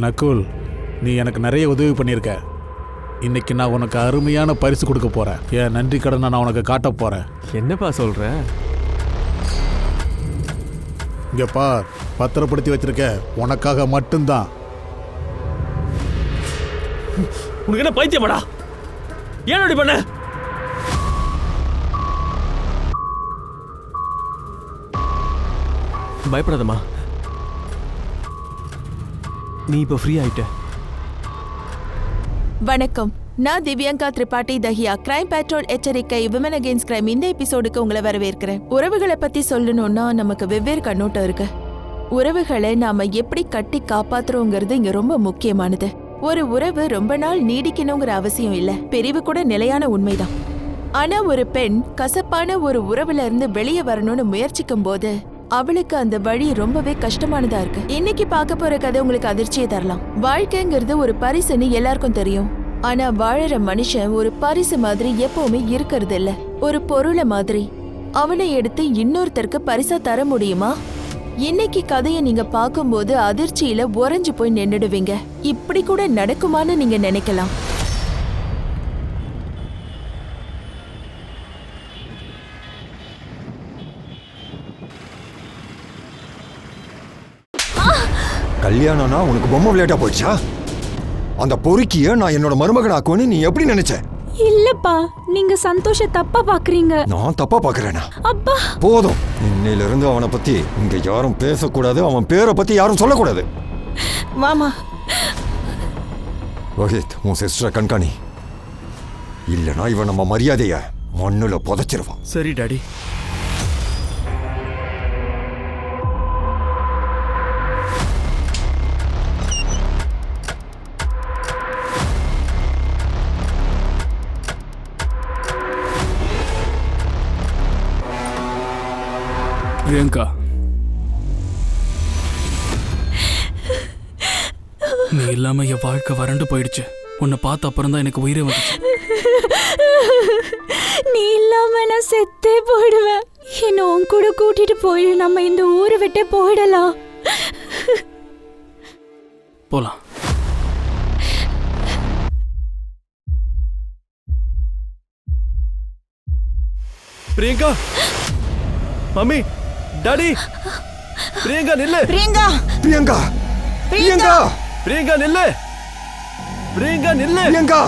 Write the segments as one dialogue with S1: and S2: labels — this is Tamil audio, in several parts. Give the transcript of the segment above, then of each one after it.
S1: நகுல், நீ எனக்கு நிறைய உதவி பண்ணியிருக்க. இன்னைக்கு நான் உனக்கு அருமையான பரிசு கொடுக்க போறேன். என் நன்றி கடனை நான் உனக்கு காட்ட போறேன்.
S2: என்னப்பா சொல்ற?
S1: இங்க பார், பத்திரப்படுத்தி வச்சிருக்க, உனக்காக மட்டும்தான்.
S2: உனக்கு என்ன பைத்தியமாடா? ஏன் அப்படி பண்ண? பயப்படாதம்மா, நீ இப்போ ஃப்ரீ ஆயிட்ட.
S3: வணக்கம், நான் திவ்யங்கா திரிபாட்டி தஹியா. கிரைம் பேட்ரோல் எச்சரிக்கை விமன் அகெயின்ஸ்ட் கிரைம் இந்த எபிசோடுக்கு உங்களை வரவேற்கிறேன். உறவுகளை பத்தி சொல்லணும்னா நமக்கு வெவ்வேறு கண்ணோட்டம் இருக்கு. உறவுகளை நாம எப்படி கட்டி காப்பாத்துறோங்கிறது இங்க ரொம்ப முக்கியமானது. ஒரு உறவு ரொம்ப நாள் நீடிக்கணுங்கிற அவசியம் இல்ல, பிரிவு கூட நிலையான உண்மைதான். ஆனா ஒரு பெண் கசப்பான ஒரு உறவுல இருந்து வெளியே வரணும்னு முயற்சிக்கும் போது அவளுக்கு அந்த வழி ரொம்பவே கஷ்டமானதா இருக்கு. இன்னைக்கு பார்க்க போற கதை உங்களுக்கு அதிர்ச்சியை தரலாம். வாழ்க்கைங்கிறது ஒரு பரிசுன்னு எல்லாருக்கும் தெரியும். ஆனா வாழற மனுஷன் ஒரு பரிசு மாதிரி எப்பவுமே இருக்கிறது இல்ல. ஒரு பொருளை மாதிரி அவனை எடுத்து இன்னொருத்தருக்கு பரிசா தர முடியுமா? இன்னைக்கு கதையை நீங்க பார்க்கும்போது அதிர்ச்சியில உறைஞ்சு போய் நின்னுடுவீங்க. இப்படி கூட நடக்குமான்னு நீங்க நினைக்கலாம்.
S4: கல்யாணம்னா உனக்கு பொம்மை விளையாட்டா போயிடுச்சா? அந்த பொறுக்கிய நான் என்னோட மருமகன் ஆக்குவேன்னு நீ எப்படி நினைச்ச?
S5: இல்லப்பா, நீங்க சந்தோஷ தப்பா பாக்குறீங்க.
S4: நான் தப்பா பாக்குறேனா?
S5: அப்பா
S4: போதும், இன்னையில இருந்து அவனை பத்தி இங்க யாரும் பேசக்கூடாது, அவன் பேரை பத்தி யாரும் சொல்லக்கூடாது.
S5: மாமா,
S4: ரோஹித், உன் சிஸ்டரை கண்காணி. இல்லனா இவன் நம்ம மரியாதைய மண்ணுல புதைச்சிருவான்.
S2: சரி டாடி.
S6: பிரியங்கா, நீ இல்லாம என் வாழ்க்கை வறண்டு போயிடுச்சு. உன்னை பார்த்த அப்புறம் தான் எனக்கு உயிரே வந்துச்சு.
S5: நீ இல்லாம நான் செத்தே போயிடுவேன். என்ன உன் கூட கூட்டிட்டு போயிடு, நம்ம இந்த ஊரை விட்டே போயிடலாம்.
S6: போலாம்.
S2: பிரியங்கா, மம்மி, டாடி, பிரியங்கா நில்லு.
S4: பிரியங்கா பிரியங்கா
S2: பிரியங்கா நில்லு. பிரியங்கா நில்லு.
S4: பிரியங்கா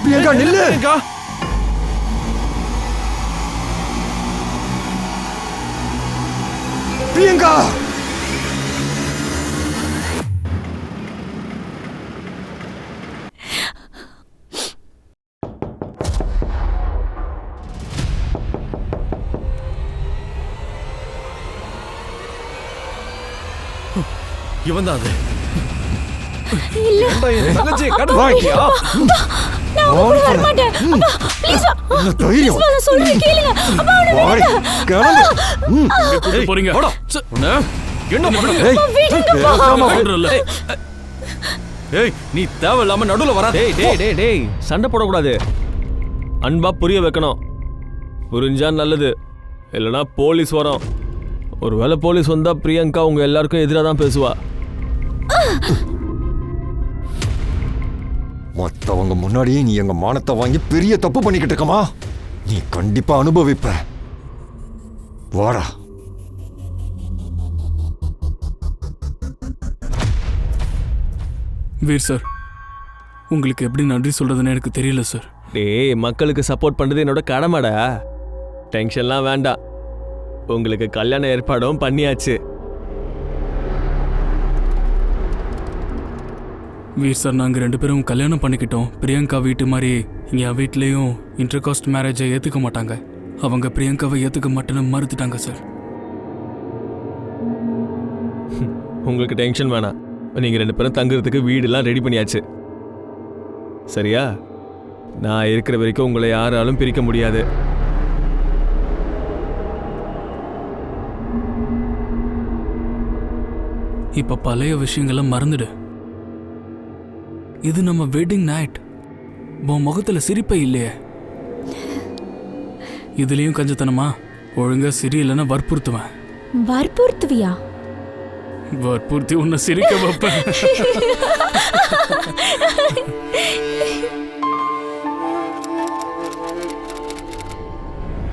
S4: பிரியங்கா நில்லு.
S2: பிரியங்கா,
S4: பிரியங்கா
S2: இவன் தான் அது.
S5: இல்ல,
S2: ஏன்டா என் தங்கச்சியை கடத்த மாட்டியா?
S5: நான் உங்க கூட வர மாட்டேன். அப்பா ப்ளீஸ்,
S4: என்ன தைரியம்?
S5: நான் சொல்றேன் கேளுங்க. அப்பா அவனை
S4: வாடி,
S5: விடுங்க.
S4: கிளம்பு.
S6: எங்க கூட்டிட்டு போறீங்க?
S2: போடா. உன்னை என்ன பண்ற?
S4: ஏய், பேசாம போ.
S6: சொல்றேன்ல.
S2: ஏய், நீ தேவையில்லாம நடுவுல வராத. டேய், சண்டை போடக்கூடாது. அன்பா புரிய வைக்கணும். புரிஞ்சா நல்லது, இல்லைன்னா போலீஸ் வரும். ஒருவேளை போலீஸ் வந்தா பிரியங்கா உங்க எல்லாருக்கும் எதிராக தான் பேசுவா.
S4: மத்தவங்க முன்னாடியே நீ எங்க மானத்தை வாங்கி பெரிய தப்பு பண்ணிக்கிட்டு இருக்கமா? நீ கண்டிப்பா அனுபவிப்ப. வாடா.
S6: வீர் சார், உங்களுக்கு எப்படி நன்றி சொல்றதுன்னு எனக்கு தெரியல சார்.
S2: டேய், மக்களுக்கு சப்போர்ட் பண்றது என்னோட கடமைடா. டென்ஷன்லாம் வேண்டாம். உங்களுக்கு கல்யாண ஏற்பாடும் பண்ணியாச்சு.
S6: வீர் சார், நாங்கள் 2 பேரும் கல்யாணம் பண்ணிக்கிட்டோம். பிரியங்கா வீட்டு மாதிரி என் வீட்லேயும் இன்டர்காஸ்ட் மேரேஜை ஏற்றுக்க மாட்டாங்க. அவங்க பிரியங்காவை ஏற்றுக்க மாட்டேன்னு மறுத்துட்டாங்க சார்.
S2: உங்களுக்கு டென்ஷன் வேணாம். நீங்கள் 2 பேரும் தங்குறதுக்கு வீடெல்லாம் ரெடி பண்ணியாச்சு. சரியா? நான் இருக்கிற வரைக்கும் உங்களை யாராலும் பிரிக்க முடியாது.
S6: இப்போ பழைய விஷயங்கள்லாம் மறந்துடு. இது நம்ம வெட்டிங் நைட். உன் முகத்துல சிரிப்பே இல்லையே. இதுலயும் கஞ்சத்தனமா? ஒழுங்கா சரியில்லைன்னா வற்புறுத்துவேன்.
S5: வற்புறுத்துவியா?
S6: வற்புறுத்தி உன்னை சிரிக்க வைப்பேன்.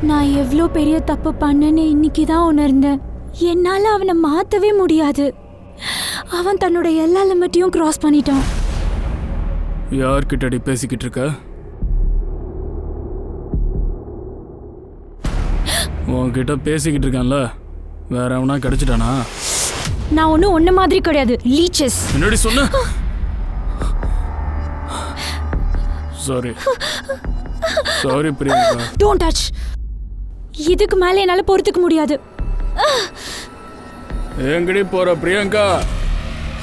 S5: நான் எவ்வளோ பெரிய தப்பு பண்ணேன்னு இன்னைக்கு தான் உணர்ந்தேன். என்னால் அவனை மாற்றவே முடியாது. அவன் தன்னோட எல்லா லிமிட்டையும் கிராஸ் பண்ணிட்டான்.
S6: யார்கிட்டடி பேசிக்கிட்டு இருக்க? உன்கிட்ட பேசிக்கிட்டு இருக்கான்ல, வேற எவனா கிடைச்சிட்டானா?
S5: நான் ஒன்றும் ஒன்றை மாதிரி கிடையாது, லீச்சஸ்.
S6: என்னடி சொன்ன? Sorry sorry Priyanka.
S5: Don't touch. இதுக்கு மேலே என்னால் பொறுத்துக்க முடியாது.
S6: எங்கடி போற பிரியங்கா?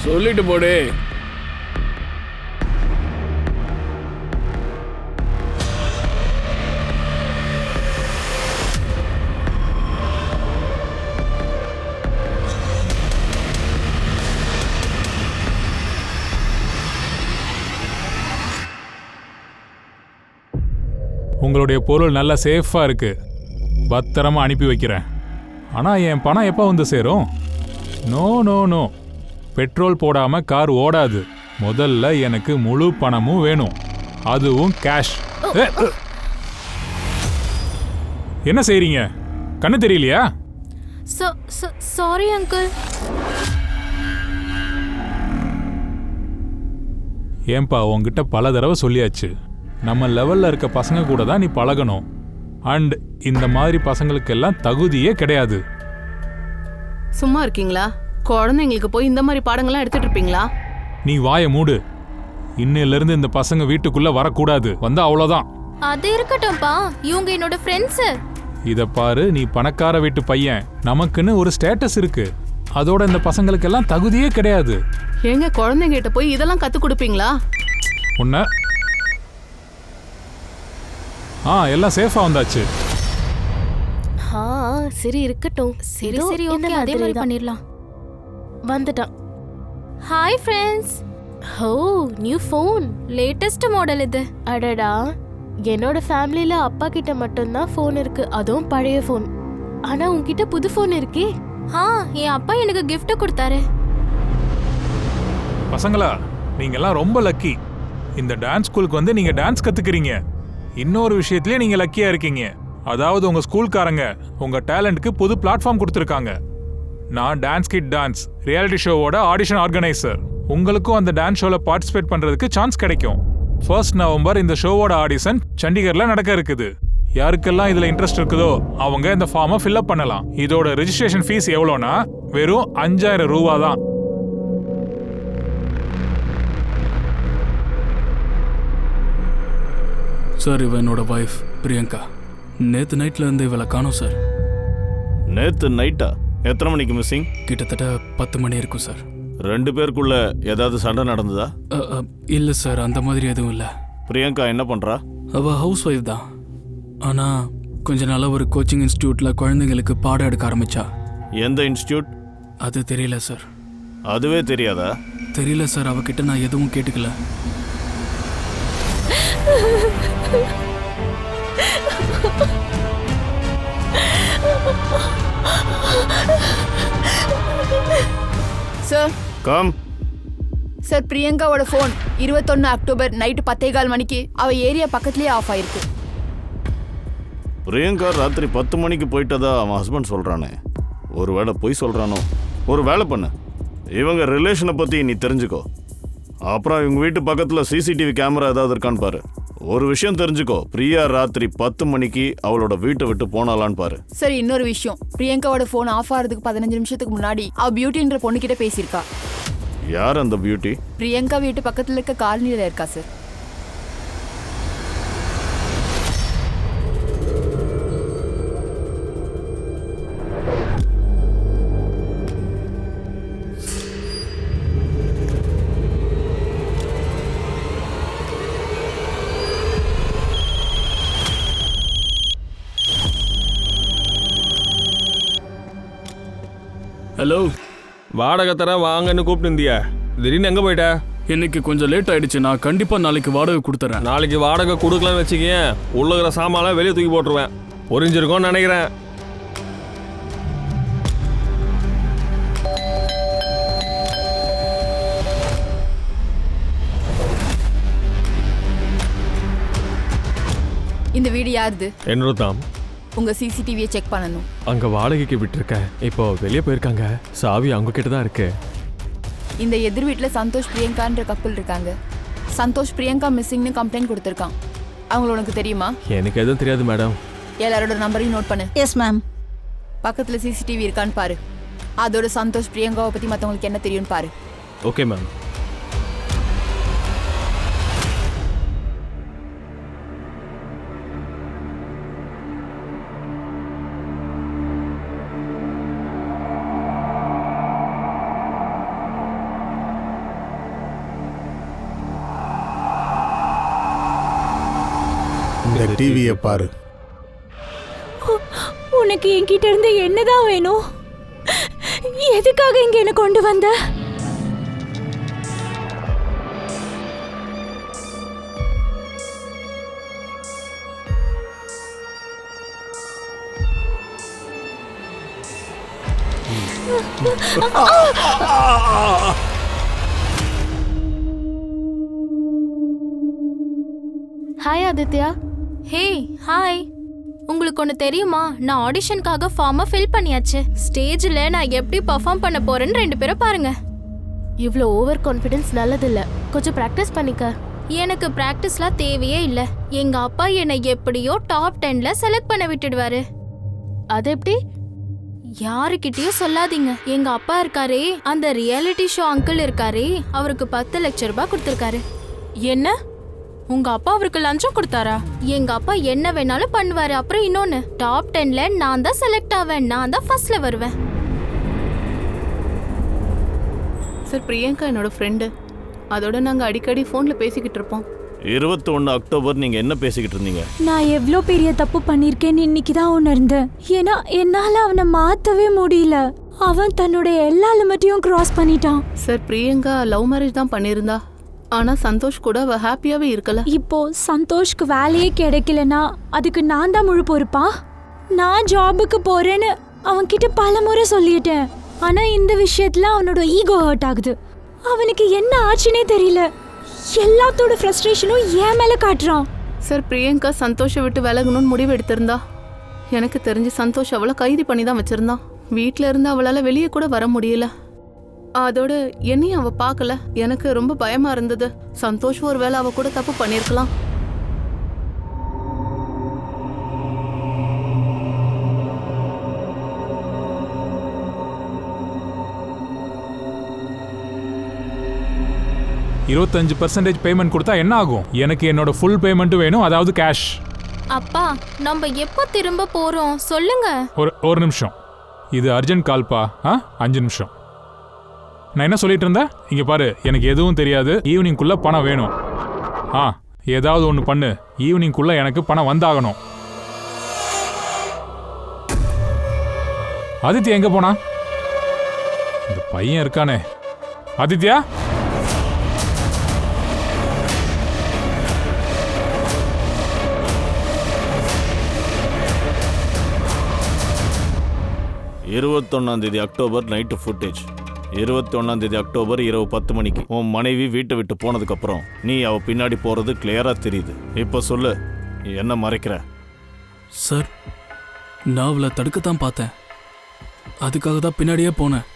S6: சொல்லிட்டு போடே.
S7: உங்களுடைய பொருள் நல்லா சேஃபாக இருக்கு, பத்திரமா அனுப்பி வைக்கிறேன். ஆனால் என் பணம் எப்போ வந்து சேரும்? நோ நோ நோ, பெட்ரோல் போடாமல் கார் ஓடாது. முதல்ல எனக்கு முழு பணமும் வேணும், அதுவும் கேஷ். என்ன செய்றீங்க? கண்ணு தெரியலையா?
S5: Sorry uncle.
S7: ஏன்பா, உங்ககிட்ட பல தடவை சொல்லியாச்சு, நம்ம லெவலில் இருக்க பசங்க கூட தான் நீ பழகணும். அண்ட் இந்த மாதிரி பசங்களுக்கெல்லாம் தகுதியே கிடையாது.
S8: சும்மா இருக்கீங்களா? குழந்தைங்களுக்கு போய் இந்த மாதிரி பாடங்கள்லாம் எடுத்துட்டு இருப்பீங்களா?
S7: நீ வாயை மூடு. இன்னிலிருந்து இந்த பசங்க வீட்டுக்குள்ள வரக்கூடாது. வந்தா அவ்வளோதான்.
S5: அது இருக்கட்டும்பா, இவங்க என்னோட ஃப்ரெண்ட்ஸ்.
S7: இத பாரு, நீ பணக்கார வீட்டு பையன், நமக்குன்னு ஒரு ஸ்டேட்டஸ் இருக்கு. அதோட இந்த பசங்களுக்கெல்லாம் தகுதியே கிடையாது.
S8: ஏங்க குழந்தைங்க கிட்ட போய் இதெல்லாம் கத்து கொடுப்பீங்களா?
S7: உன்ன எல்லாம் சேஃபா வந்தாச்சு.
S9: சரி இருக்கட்டும்.
S5: சரி சரி, ஓகே, அதே மாதிரி பண்ணிரலாம்.
S9: வந்துட்டான். Hi friends. ஹோ, நியூ ஃபோன், லேட்டஸ்ட் மாடல் இது. அடடா, என்னோட ஃபேமிலியில அப்பா கிட்ட மட்டும்தான் ஃபோன் இருக்கு, அதுவும் பழைய ஃபோன். ஆனா உன்கிட்ட புது ஃபோன் இருக்கே. என் அப்பா எனக்கு gift கொடுத்தாரு.
S7: பசங்களா, நீங்கெல்லாம் ரொம்ப லக்கி. இந்த டான்ஸ் ஸ்கூலுக்கு வந்து நீங்க டான்ஸ் கத்துக்கிறீங்க. இன்னொரு விஷயத்திலே நீங்க லக்கியா இருக்கீங்க. அதாவது உங்க ஸ்கூல்காரங்க உங்க டேலண்ட்க்கு புது பிளாட்ஃபார்ம் கொடுத்துருக்காங்க. நான் டான்ஸ் கிட் டான்ஸ் ரியாலிட்டி ஷோவோட ஆடிஷன் ஆர்கனைசர். உங்களுக்கும் அந்த டான்ஸ் ஷோல பார்ட்டிசிபேட் பண்றதுக்கு சான்ஸ் கிடைக்கும். 1 நவம்பர் இந்த ஷோவோட ஆடிஷன் சண்டிகர்ல நடக்க இருக்குது. யாருக்கெல்லாம் இதுல இன்ட்ரெஸ்ட் இருக்குதோ அவங்க இந்த ஃபார்மை ஃபில் அப் பண்ணலாம். இதோட ரெஜிஸ்ட்ரேஷன் ஃபீஸ் எவ்வளோனா வெறும் 5000 ரூபா தான்.
S6: சார், இவ என்னோட வைஃப் பிரியங்கா. நேற்று நைட்ல இருந்து இவளை காணோம் சார்.
S10: நேற்று நைட்டா? எத்தனை மணிக்கு மிஸ்ஸிங்?
S6: கிட்டத்தட்ட 10 மணி இருக்கும் சார்.
S10: 2 பேருக்குள்ள ஏதாவது சண்டை நடந்ததா?
S6: இல்லை சார், அந்த மாதிரி எதுவும் இல்லை.
S10: பிரியங்கா என்ன பண்றா?
S6: அவ ஹவுஸ் ஒய்ஃப் தான். ஆனா கொஞ்ச நாளா ஒரு கோச்சிங் இன்ஸ்டியூட்ல குழந்தைங்களுக்கு பாடம் எடுக்க ஆரம்பிச்சா.
S10: எந்த இன்ஸ்டியூட்?
S6: அது தெரியல சார்.
S10: அதுவே தெரியாதா?
S6: தெரியல சார், அவகிட்ட நான் எதுவும் கேட்டுக்கல.
S8: Sir
S10: come.
S8: சார், பிரியங்காவோட ஃபோன் 21 அக்டோபர் நைட்டு 10:15 மணிக்கு அவ ஏரியா பக்கத்துலயே ஆஃப் ஆயிருக்கு.
S10: பிரியங்கா ராத்திரி 10 மணிக்கு போயிட்டதா அவன் ஹஸ்பண்ட் சொல்றானே. ஒருவேளை போய் சொல்றானோ? ஒரு வேலை பண்ணு, இவங்க ரிலேஷனை பத்தி நீ தெரிஞ்சுக்கோ. அப்புறம் இவங்க வீட்டு பக்கத்துல CCTV கேமரா ஏதாவது இருக்கான்னு பாரு. ஒரு விஷயம் தெரிஞ்சுக்கோ, பிரியா ராத்திரி 10 மணிக்கு அவளோட வீட்டை விட்டு போனாலான்னு பாரு.
S8: சரி, இன்னொரு விஷயம், பிரியங்காவோட ஃபோன் ஆஃப் ஆகிறதுக்கு 15 நிமிஷத்துக்கு முன்னாடி அவ பியூட்டின்ற பொண்ணுகிட்ட பேசியிருக்கா.
S10: யார் அந்த பியூட்டி?
S8: பிரியங்கா வீட்டு பக்கத்துல இருக்க காலனியில இருக்கா சார்.
S6: ஹலோ,
S2: வாடகை தர வாங்கன்னு கூப்பிட்டு இருந்தியா, திடீர்னு எங்கே போயிட்ட?
S6: இன்னைக்கு கொஞ்சம் லேட் ஆயிடுச்சு. நான் கண்டிப்பா நாளைக்கு வாடகை கொடுத்துறேன்.
S2: நாளைக்கு வாடகை கொடுக்கலன்னு வச்சுக்கேன், உள்ளகிற சாமான்லாம் வெளியே தூக்கி போட்டுருவேன். புரிஞ்சிருக்கோன்னு நினைக்கிறேன்.
S8: இந்த வீடு யாருது?
S2: என்னோட தான்.
S8: உங்க சிசிடிவியை செக் பண்ணணும்.
S2: அங்க வாடகைக்கு விட்டுருக்கேன். இப்போ வெளியே போயிருக்காங்க. சாவி அவங்க கிட்ட தான் இருக்கு.
S8: இந்த எதிர் வீட்டில் சந்தோஷ் பிரியங்கான்ற கப்பல் இருக்காங்க. சந்தோஷ் பிரியங்கா மிஸ்ஸிங்னு கம்ப்ளைண்ட் கொடுத்துருக்கான். அவங்கள உனக்கு தெரியுமா?
S2: எனக்கு எதுவும் தெரியாது மேடம்.
S8: எல்லாரோட நம்பரையும் நோட் பண்ணு.
S11: Yes ma'am.
S8: பக்கத்தில் சிசிடிவி இருக்கான்னு பாரு. அதோட சந்தோஷ் பிரியங்காவை பற்றி மற்றவங்களுக்கு என்ன தெரியும்னு பாரு.
S2: Okay ma'am.
S1: இந்த டிவியை பாரு.
S5: உனக்கு என்கிட்ட இருந்து என்னதான் வேணும்? எதுக்காக இங்க என்ன கொண்டு வந்த?
S9: ஹாய் ஆதித்யா. Hey hi. உங்களுக்கு ஒன்று தெரியுமா? நான் ஆடிஷனுக்காக ஃபார்மை ஃபில் பண்ணியாச்சு. ஸ்டேஜில் நான் எப்படி பர்ஃபார்ம் பண்ண போறேன்னு 2 பேரும் பாருங்க. இவ்வளோ ஓவர் கான்ஃபிடென்ஸ் நல்லதில்ல. கொஞ்சம் ப்ராக்டிஸ் பண்ணிக்க. எனக்கு ப்ராக்டிஸ்லாம் தேவையே இல்லை. எங்கள் அப்பா என்னை எப்படியோ டாப் 10ல செலக்ட் பண்ண விட்டுடுவாரு. அது எப்படி? யாருக்கிட்டயும் சொல்லாதீங்க. எங்க அப்பா இருக்காரே, அந்த ரியாலிட்டி ஷோ அங்கிள் இருக்காரே, அவருக்கு 10 லட்சம் ரூபாய் கொடுத்துருக்காரு. என்ன? உங்க அப்பா அவருக்கு லஞ்சம் கொடுத்தாரா? எங்க அப்பா என்ன வேணாலும் பண்ணுவாரு. அப்புறம் இன்னொன்னு, டாப் 10ல நான் தான் செலக்ட் ஆவேன். நான் தான் ஃபர்ஸ்ட்ல வருவேன்.
S12: சார், பிரியங்கா என்னோட ஃப்ரெண்டு. அதோட நாங்க அடிக்கடி ஃபோன்ல பேசிக்கிட்டு இருப்போம்.
S10: 21 அக்டோபர் நீங்க என்ன பேசிக்கிட்டு இருந்தீங்க?
S5: நான் எவ்வளோ பெரிய தப்பு பண்ணிருக்கேன்னு இன்னைக்கு தான் உணர்ந்தேன். ஏன்னா என்னால அவனை மாத்தவே முடியல. அவன் தன்னோட எல்லா லிமிட்டையும் கிராஸ் பண்ணிட்டான்.
S12: சார், பிரியங்கா லவ் மேரேஜ் தான் பண்ணியிருந்தா. ஆனா சந்தோஷ் கூட அவ ஹாப்பியாவே இருக்கல.
S5: இப்போ சந்தோஷ்க்கு வேலையே கிடைக்கலனா அதுக்கு நான் தான் முழு பொறுப்பா? நான் ஜாபுக்கு போறேன்னு அவன் கிட்ட பல முறை சொல்லிட்டேன். ஆனா இந்த விஷயத்துல அவனோட ஈகோ ஹர்ட் ஆகுது. அவனுக்கு என்ன ஆச்சுன்னே தெரியல. எல்லாத்தோட ஃப்ரஸ்ட்ரேஷனும் ஏன் மேல காட்டுறான்.
S12: சார், பிரியங்கா சந்தோஷை விட்டு விலகணும்னு முடிவு எடுத்திருந்தா. எனக்கு தெரிஞ்சு சந்தோஷ் அவளை கைது பண்ணி தான் வச்சிருந்தான். வீட்டில இருந்து அவளால வெளியே கூட வர முடியல. அதோட என்னையும் அவ பார்க்கல. எனக்கு ரொம்ப பயமா இருந்தது. சந்தோஷ் ஒருவேளை அவ கூட தப்பு பண்ணிருக்கலாம்.
S7: %25 பேமெண்ட் கொடுத்தா என்ன ஆகும்? எனக்கு என்னோட ஃபுல் பேமெண்ட்டும் வேணும், அதாவது கேஷ்.
S9: அப்பா, நம்ம எப்போ திரும்ப போறோம் சொல்லுங்க.
S7: ஒரு நிமிஷம். இது அர்ஜென்ட் கால்பா. 5 நிமிஷம். நான் என்ன சொல்லிட்டு இருந்தேன்? இங்க பாரு, எனக்கு எதுவும் தெரியாது. ஈவினிங்குள்ள பணம் வேணும். ஏதாவது ஒன்று பண்ணு. ஈவினிங்குள்ள எனக்கு பணம் வந்தாகணும். ஆதித்யா எங்க போனா? இந்த பையன் இருக்கானே. Aditya,
S10: October night footage. 21 October இரவு 10 மணிக்கு உன் மனைவி வீட்டை விட்டு போனதுக்கு அப்புறம் நீ அவ பின்னாடி போறது கிளியரா தெரியுது. இப்ப சொல்லு, என்ன மறைக்கிற?
S6: சார், நான் அவளை தடுக்கத்தான் பார்த்தேன். அதுக்காக தான் பின்னாடியே போனேன்.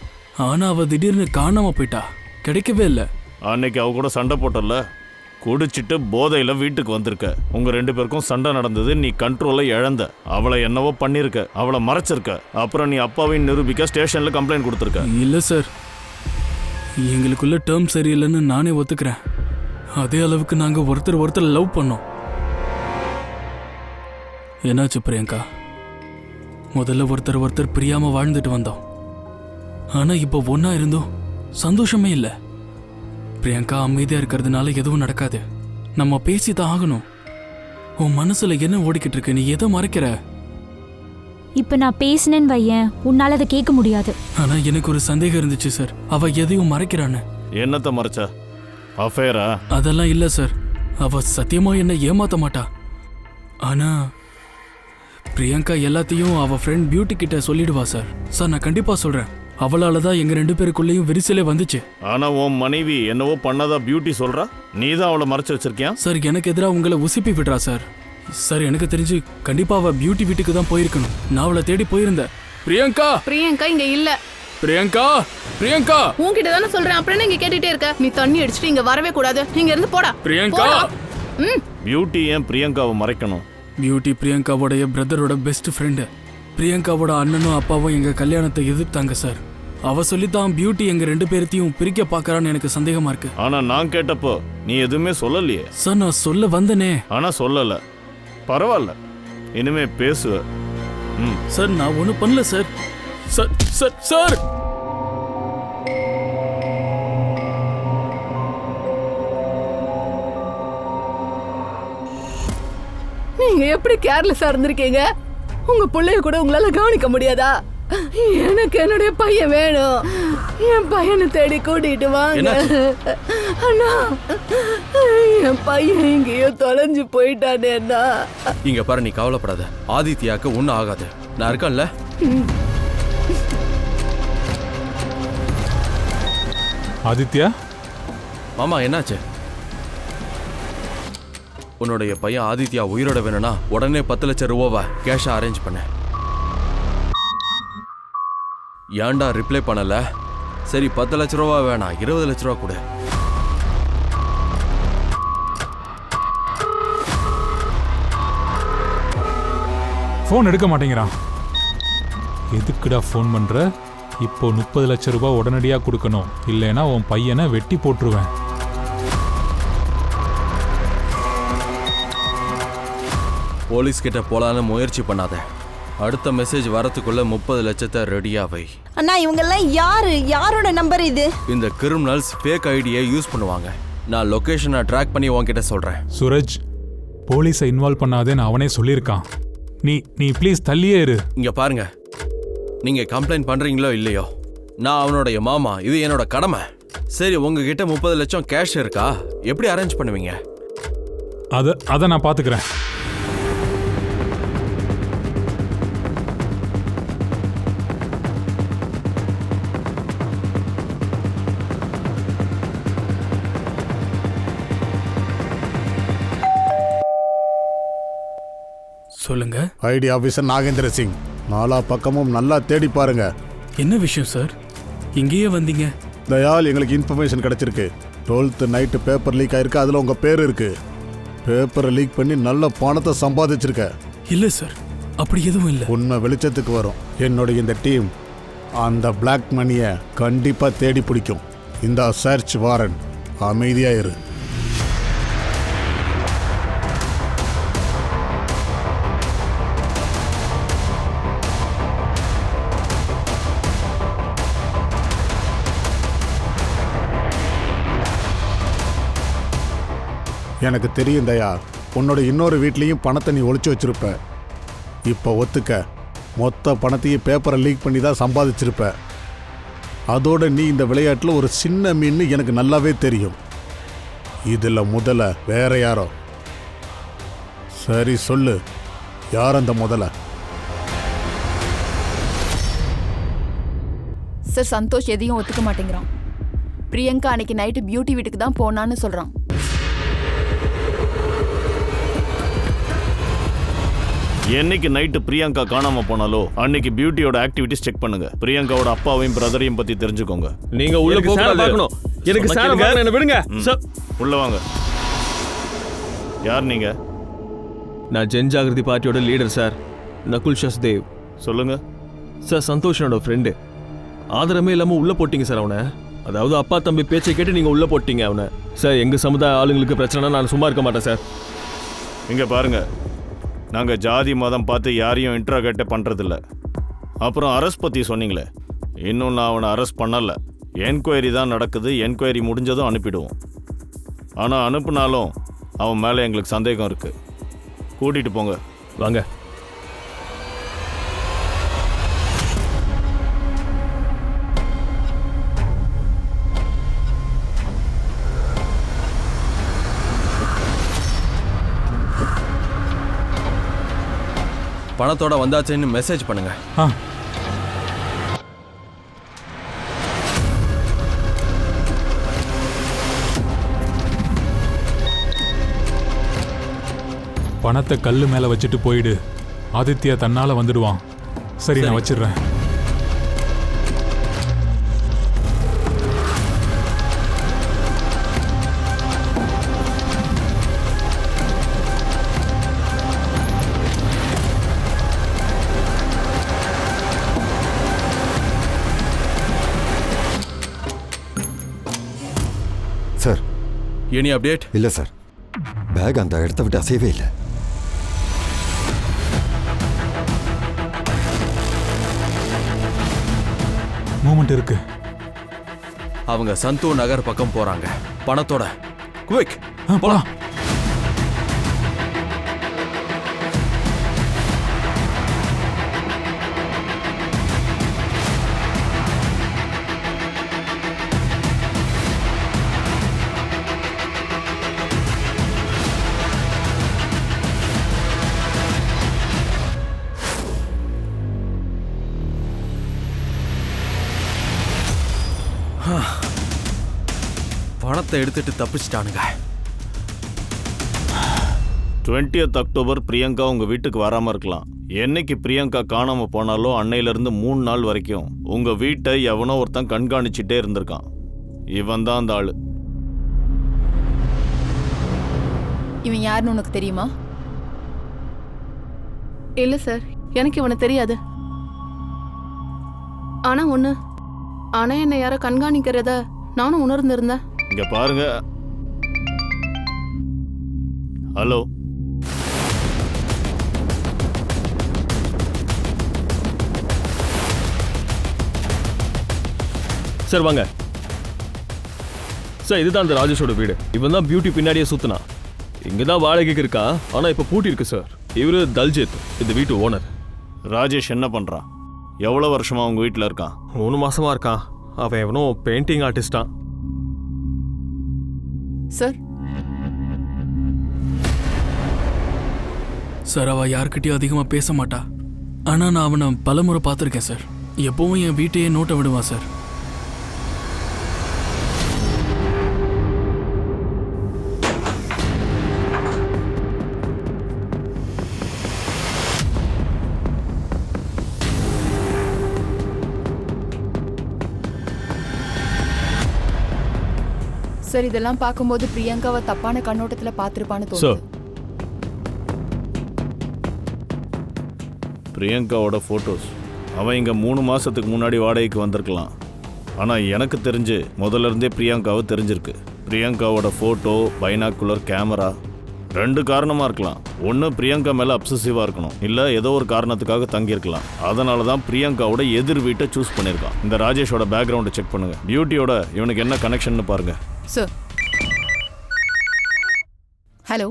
S6: ஆனா அவ திடீர்னு காணாம போயிட்டா. கிடைக்கவே இல்லை.
S10: அன்னைக்கு அவ கூட சண்டை போட்டல, குடிச்சிட்டு போதையில வீட்டுக்கு வந்திருக்க. உங்க 2 பேருக்கும் சண்டை நடந்தது. நீ கண்ட்ரோலை இழந்த. அவளை என்னவோ பண்ணிருக்க, அவளை மறைச்சிருக்க. அப்புறம் நீ அப்பாவையும் நிரூபிக்க ஸ்டேஷன்ல கம்ப்ளைண்ட் கொடுத்துருக்க.
S6: இல்ல சார், எங்களுக்குள்ள டேர்ம் சரியில்லைன்னு நானே ஒத்துக்கிறேன். அதே அளவுக்கு நாங்க ஒருத்தர் லவ் பண்ணோம். என்னாச்சு பிரியங்கா? முதல்ல ஒருத்தர் பிரியாம வாழ்ந்துட்டு வந்தோம். ஆனா இப்போ ஒன்னா இருந்தோம் சந்தோஷமே இல்லை. பிரியங்கா அமைதியா இருக்கிறதுனால எதுவும் நடக்காது. நம்ம பேசிதான் ஆகணும். உன் மனசுல என்ன ஓடிக்கிட்டு இருக்கு? நீ எதை மறைக்கிற?
S5: இப்ப நான் பேசினேன்னு வையேன், உன்னால அதை கேட்க முடியாது.
S6: ஆனா எனக்கு ஒரு சந்தேகம் இருந்துச்சு சார். அவ எதையும் மறைக்கிறான்னு.
S10: என்னத்த மறைச்சா? அஃபேரா?
S6: அதெல்லாம் இல்ல சார். அவ சத்தியமா என்ன ஏமாத்த மாட்டா. ஆனா பிரியங்கா எல்லாத்தையும் அவ ஃப்ரெண்ட் பியூட்டி கிட்ட சொல்லிடுவா சார். சார், நான் கண்டிப்பா சொல்றேன். அவளால தான் எங்க 2 பேருக்குள்ளேயும் விரிசலே வந்துச்சு.
S10: ஆனா உன் மனைவி என்னவோ பண்ணதா பியூட்டி சொல்றா. நீ தான் அவளை மறைச்சு வச்சிருக்கியா?
S6: சார், எனக்கு எதிராக உங்களை உசுப்பி விடுறா சார். சார் எனக்கு தெரிஞ்சு கண்டிப்பா அவ பியூட்டி வீட்டுக்கு தான் போயிருக்கணும். நான் அவளை தேடி போயிருந்தேன். பிரியங்கா
S12: பிரியங்கா இங்க இல்ல.
S6: பிரியங்கா பிரியங்கா
S12: உன்கிட்ட தானே சொல்றேன், அப்புறம் என்ன இங்க கேட்டுட்டே இருக்க? நீ தண்ணி அடிச்சுட்டு இங்க வரவே கூடாது. இங்க இருந்து போடா.
S6: பிரியங்கா.
S10: பியூட்டி ஏன் பிரியங்காவை மறைக்கணும்?
S6: பியூட்டி பிரியங்காவோடைய பிரதரோட பெஸ்ட் ஃப்ரெண்டு. பிரியங்காவோட அண்ணனும் அப்பாவும் எங்க கல்யாணத்தை எதிர்த்தாங்க சார். அவ சொல்லித்தான் பியூட்டி எங்க 2 பேர்த்தையும் பிரிக்க பாக்கறான்னு எனக்கு சந்தேகமா இருக்கு.
S10: ஆனா நான் கேட்டப்போ நீ எதுவுமே சொல்லலையே.
S6: சார் நான் சொல்ல வந்தனே.
S10: ஆனா சொல்லல. பரவாயில்ல, இனிமே பேசுவ.
S6: சார் நான் ஒன்றும் பண்ணல சார். சார் சார் சார்
S12: நீங்க எப்படி கேர்லெஸ்ஸா இருந்திருக்கீங்க? உங்க பிள்ளைய கூட உங்களால கவனிக்க முடியாதா? எனக்கு என்னுடைய பையன் வேணும். என் பையனை தேடி கூட்டிட்டு வாங்க. அண்ணா, என் பையன் இங்கேயோ தொலைஞ்சு போயிட்டானே அண்ணா.
S11: இங்க பாரு, நீ கவலைப்படாத. ஆதித்யாக்கு ஒன்னும் ஆகாது. நான் இருக்கேன்ல.
S7: ஆதித்யா
S11: மாமா, என்னாச்சு? உன்னுடைய பையன் ஆதித்யா உயிரோட வேணும்னா உடனே 10 லட்சம் ரூபாவை கேஷா அரேஞ்ச் பண்ண. ஏன்டா ரிப்ளை பண்ணல? சரி, 10 லட்ச ரூபா வேணாம், 20 லட்ச ரூபா கொடு.
S7: ஃபோன் எடுக்க மாட்டேங்கிறான். எதுக்குடா ஃபோன் பண்ற? இப்போ 30 லட்சம் ரூபாய் உடனடியா கொடுக்கணும், இல்லைன்னா உன் பையனை வெட்டி போட்டுருவேன்.
S11: போலீஸ் கிட்ட போலான்னு முயற்சி பண்ணாத. அடுத்த மெசேஜ் வரத்துக்குள்ள 30 லட்சத்தை ரெடியா வை.
S13: அண்ணா, இவங்கெல்லாம் யாரு? யாரோட நம்பர் இது?
S11: இந்த கிரிமினல்ஸ் ஃபேக் ஐடியை யூஸ் பண்ணுவாங்க. நான் லொகேஷனை ட்ராக் பண்ணி உன்கிட்ட சொல்றேன்.
S7: சூரஜ், போலீஸை இன்வால்வ் பண்ணாதேன்னு அவனே சொல்லியிருக்கான். நீ ப்ளீஸ் தள்ளியே இரு.
S11: இங்க பாருங்க, நீங்க கம்ப்ளைண்ட் பண்றீங்களோ இல்லையோ, நான் அவனுடைய மாமா, இது என்னோட கடமை. சரி, உங்ககிட்ட 30 லட்சம் கேஷ் இருக்கா? எப்படி அரேஞ்ச் பண்ணுவீங்க?
S7: அதை நான் பாத்துக்கிறேன்.
S6: சொல்லுங்க.
S1: ID officer Nagendra Singh. 4 பக்கமும் நல்லா தேடி பாருங்க.
S6: என்ன விஷயம் சார்? இங்கேயே வந்தீங்க?
S1: தயால், எங்களுக்கு இன்ஃபர்மேஷன் கிடைச்சிருக்கு. 12th நைட்டு பேப்பர் லீக் ஆயிருக்கு. அதுல உங்க பேர் இருக்கு. பேப்பரை லீக் பண்ணி நல்ல பணத்தை சம்பாதிச்சிருக்க.
S6: இல்ல சார், அப்படி எதுவும் இல்ல.
S1: உண்மை வெளிச்சத்துக்கு வரும். என்னோட இந்த டீம் அந்த பிளாக் மணியை கண்டிப்பா தேடி பிடிக்கும். இந்த சர்ச் வாரண்ட். அமைதியா இரு. எனக்கு தெரியும் தயா, உன்னோட இன்னொரு வீட்லேயும் பணத்தை நீ ஒளிச்சு வச்சிருப்ப. இப்போ ஒத்துக்க, மொத்த பணத்தையும் பேப்பரை லீக் பண்ணி தான் சம்பாதிச்சிருப்ப. அதோட நீ இந்த விளையாட்டில் ஒரு சின்ன மீன் எனக்கு நல்லாவே தெரியும். இதில் முதல்ல வேற யாரோ? சரி சொல்லு, யார் அந்த முதல்ல?
S8: சார், சந்தோஷ் எதையும் ஒத்துக்க மாட்டேங்கிறான். பிரியங்கா அன்னைக்கு நைட்டு பியூட்டி வீட்டுக்கு தான் போனான்னு சொல்றான்.
S10: என்னைக்கு நைட்டு பிரியங்கா காணாம போனாலோ அன்னைக்கு பியூட்டியோட ஆக்டிவிட்டிஸ் செக் பண்ணுங்க. பிரியங்காவோட அப்பாவையும் பிரதரையும் பத்தி தெரிஞ்சுக்கோங்க.
S2: நீங்க உள்ள போக பார்க்கணும். எனக்கு சார் பார்க்கணும், என்ன விடுங்க.
S10: உள்ள வாங்க. யார் நீங்க?
S2: நான் ஜன்ஜாகிருதி பார்ட்டியோட லீடர் சார், நகுல் சஸ்தேவ்.
S10: சொல்லுங்க
S2: சார். சந்தோஷனோட ஃப்ரெண்டு. ஆதரமே இல்லாம உள்ள போட்டீங்க சார் அவனை. அதாவது அப்பா தம்பி பேச்சை கேட்டு நீங்க உள்ள போட்டீங்க அவனை. சார், எங்க சமுதாய ஆளுங்களுக்கு பிரச்சனைனா நான் சும்மா இருக்க மாட்டேன் சார்.
S10: இங்க பாருங்க, நாங்கள் ஜாதி மதம் பார்த்து யாரையும் இன்ட்ராகேட்டே பண்ணுறதில்ல. அப்புறம் அரெஸ்ட் பற்றி சொன்னீங்களே, இன்னும் நான் அவனை அரெஸ்ட் பண்ணலை. என்கொயரி தான் நடக்குது. என்கொயரி முடிஞ்சதும் அனுப்பிடுவோம். ஆனால் அனுப்புனாலும் அவன் மேலே எங்களுக்கு சந்தேகம் இருக்குது. கூட்டிகிட்டு போங்க.
S2: வாங்க.
S11: பணத்தோட வந்தாச்சுன்னு மெசேஜ் பண்ணுங்க.
S7: பணத்தை கல்லு மேல வச்சுட்டு போயிடு. ஆதித்யா தன்னால வந்துடுவான். சரி, நான் வச்சிடுறேன்.
S4: Sir,
S11: any update?
S4: இல்லை சார், பேக் அந்த இடத்த விட்டு அசையவே இல்லை.
S7: மூமெண்ட் இருக்கு.
S11: அவங்க சந்து நகர் பக்கம் போறாங்க பணத்தோட. குவிக்
S7: போலாம்.
S11: பணத்தை எடுத்துட்டு தப்பிச்சிட்டானுங்க.
S10: 20th அக்டோபர் பிரியங்கா உங்க வீட்டுக்கு வராம இருக்கலாம். என்னைக்கு பிரியங்கா காணாம போனாலோ அன்னையிலிருந்து 3 நாள் வரைக்கும் உங்க வீட்டை எவனோ ஒருத்தன் கண்காணிச்சுட்டே இருந்திருக்கான். இவன் தான் அந்த ஆளு.
S8: இவன் யாருன்னு உனக்கு தெரியுமா?
S12: இல்ல சார், எனக்கு இவனை தெரியாது. ஆனா என்னை யாரோ கண்காணிக்கிறத நானும் உணர்ந்திருந்தேன்.
S10: இங்க பாருங்க. ஹலோ,
S2: சார் வாங்க சார். இதுதான் அந்த ராஜேஷோட வீடு. இவன் தான் பியூட்டி பின்னாடியே சுத்தினா. இங்க தான் வாடகைக்கு இருக்கா, ஆனா இப்ப பூட்டி இருக்கு சார். இவரு தல்ஜித், இந்த வீட்டு ஓனர்.
S10: ராஜேஷ் என்ன பண்றான்? எவ்வளவு வருஷமா உங்க வீட்டுல இருக்கான்?
S2: 3 மாசமா இருக்கான். அவன் எவனோ பெயிண்டிங் ஆர்டிஸ்டா.
S8: சார்,
S6: சார் அவ யார்கிட்டயும் அதிகமாக பேச மாட்டா. ஆனால் நான் அவனை பலமுறை பார்த்துருக்கேன் சார். எப்பவும் என் வீட்டையே நோட்டை விடுவான் சார்.
S8: சார் இதெல்லாம் பார்க்கும்போது பிரியங்காவை தப்பான கண்ணோட்டத்துல பார்த்திருப்பான்னு தோணுது.
S10: பிரியங்காவோட ஃபோட்டோஸ். அவன் இங்கே 3 மாதத்துக்கு முன்னாடி வாடகைக்கு வந்திருக்கலாம். ஆனால் எனக்கு தெரிஞ்சு முதல்ல இருந்தே பிரியங்காவை தெரிஞ்சிருக்கு. பிரியங்காவோட ஃபோட்டோ, பைனாக்குலர் கேமரா 2 காரணமாக இருக்கலாம். ஒன்று பிரியங்கா மேலே அப்சசிவாக இருக்கணும், இல்லை ஏதோ ஒரு காரணத்துக்காக தங்கியிருக்கலாம். அதனால தான் பிரியங்காவோட எதிர் வீட்டை சூஸ் பண்ணியிருக்கான். இந்த ராஜேஷோட பேக்ரவுண்டை செக் பண்ணுங்க. பியூட்டியோட இவனுக்கு என்ன கனெக்ஷன் பாருங்க.
S8: Sir, hello.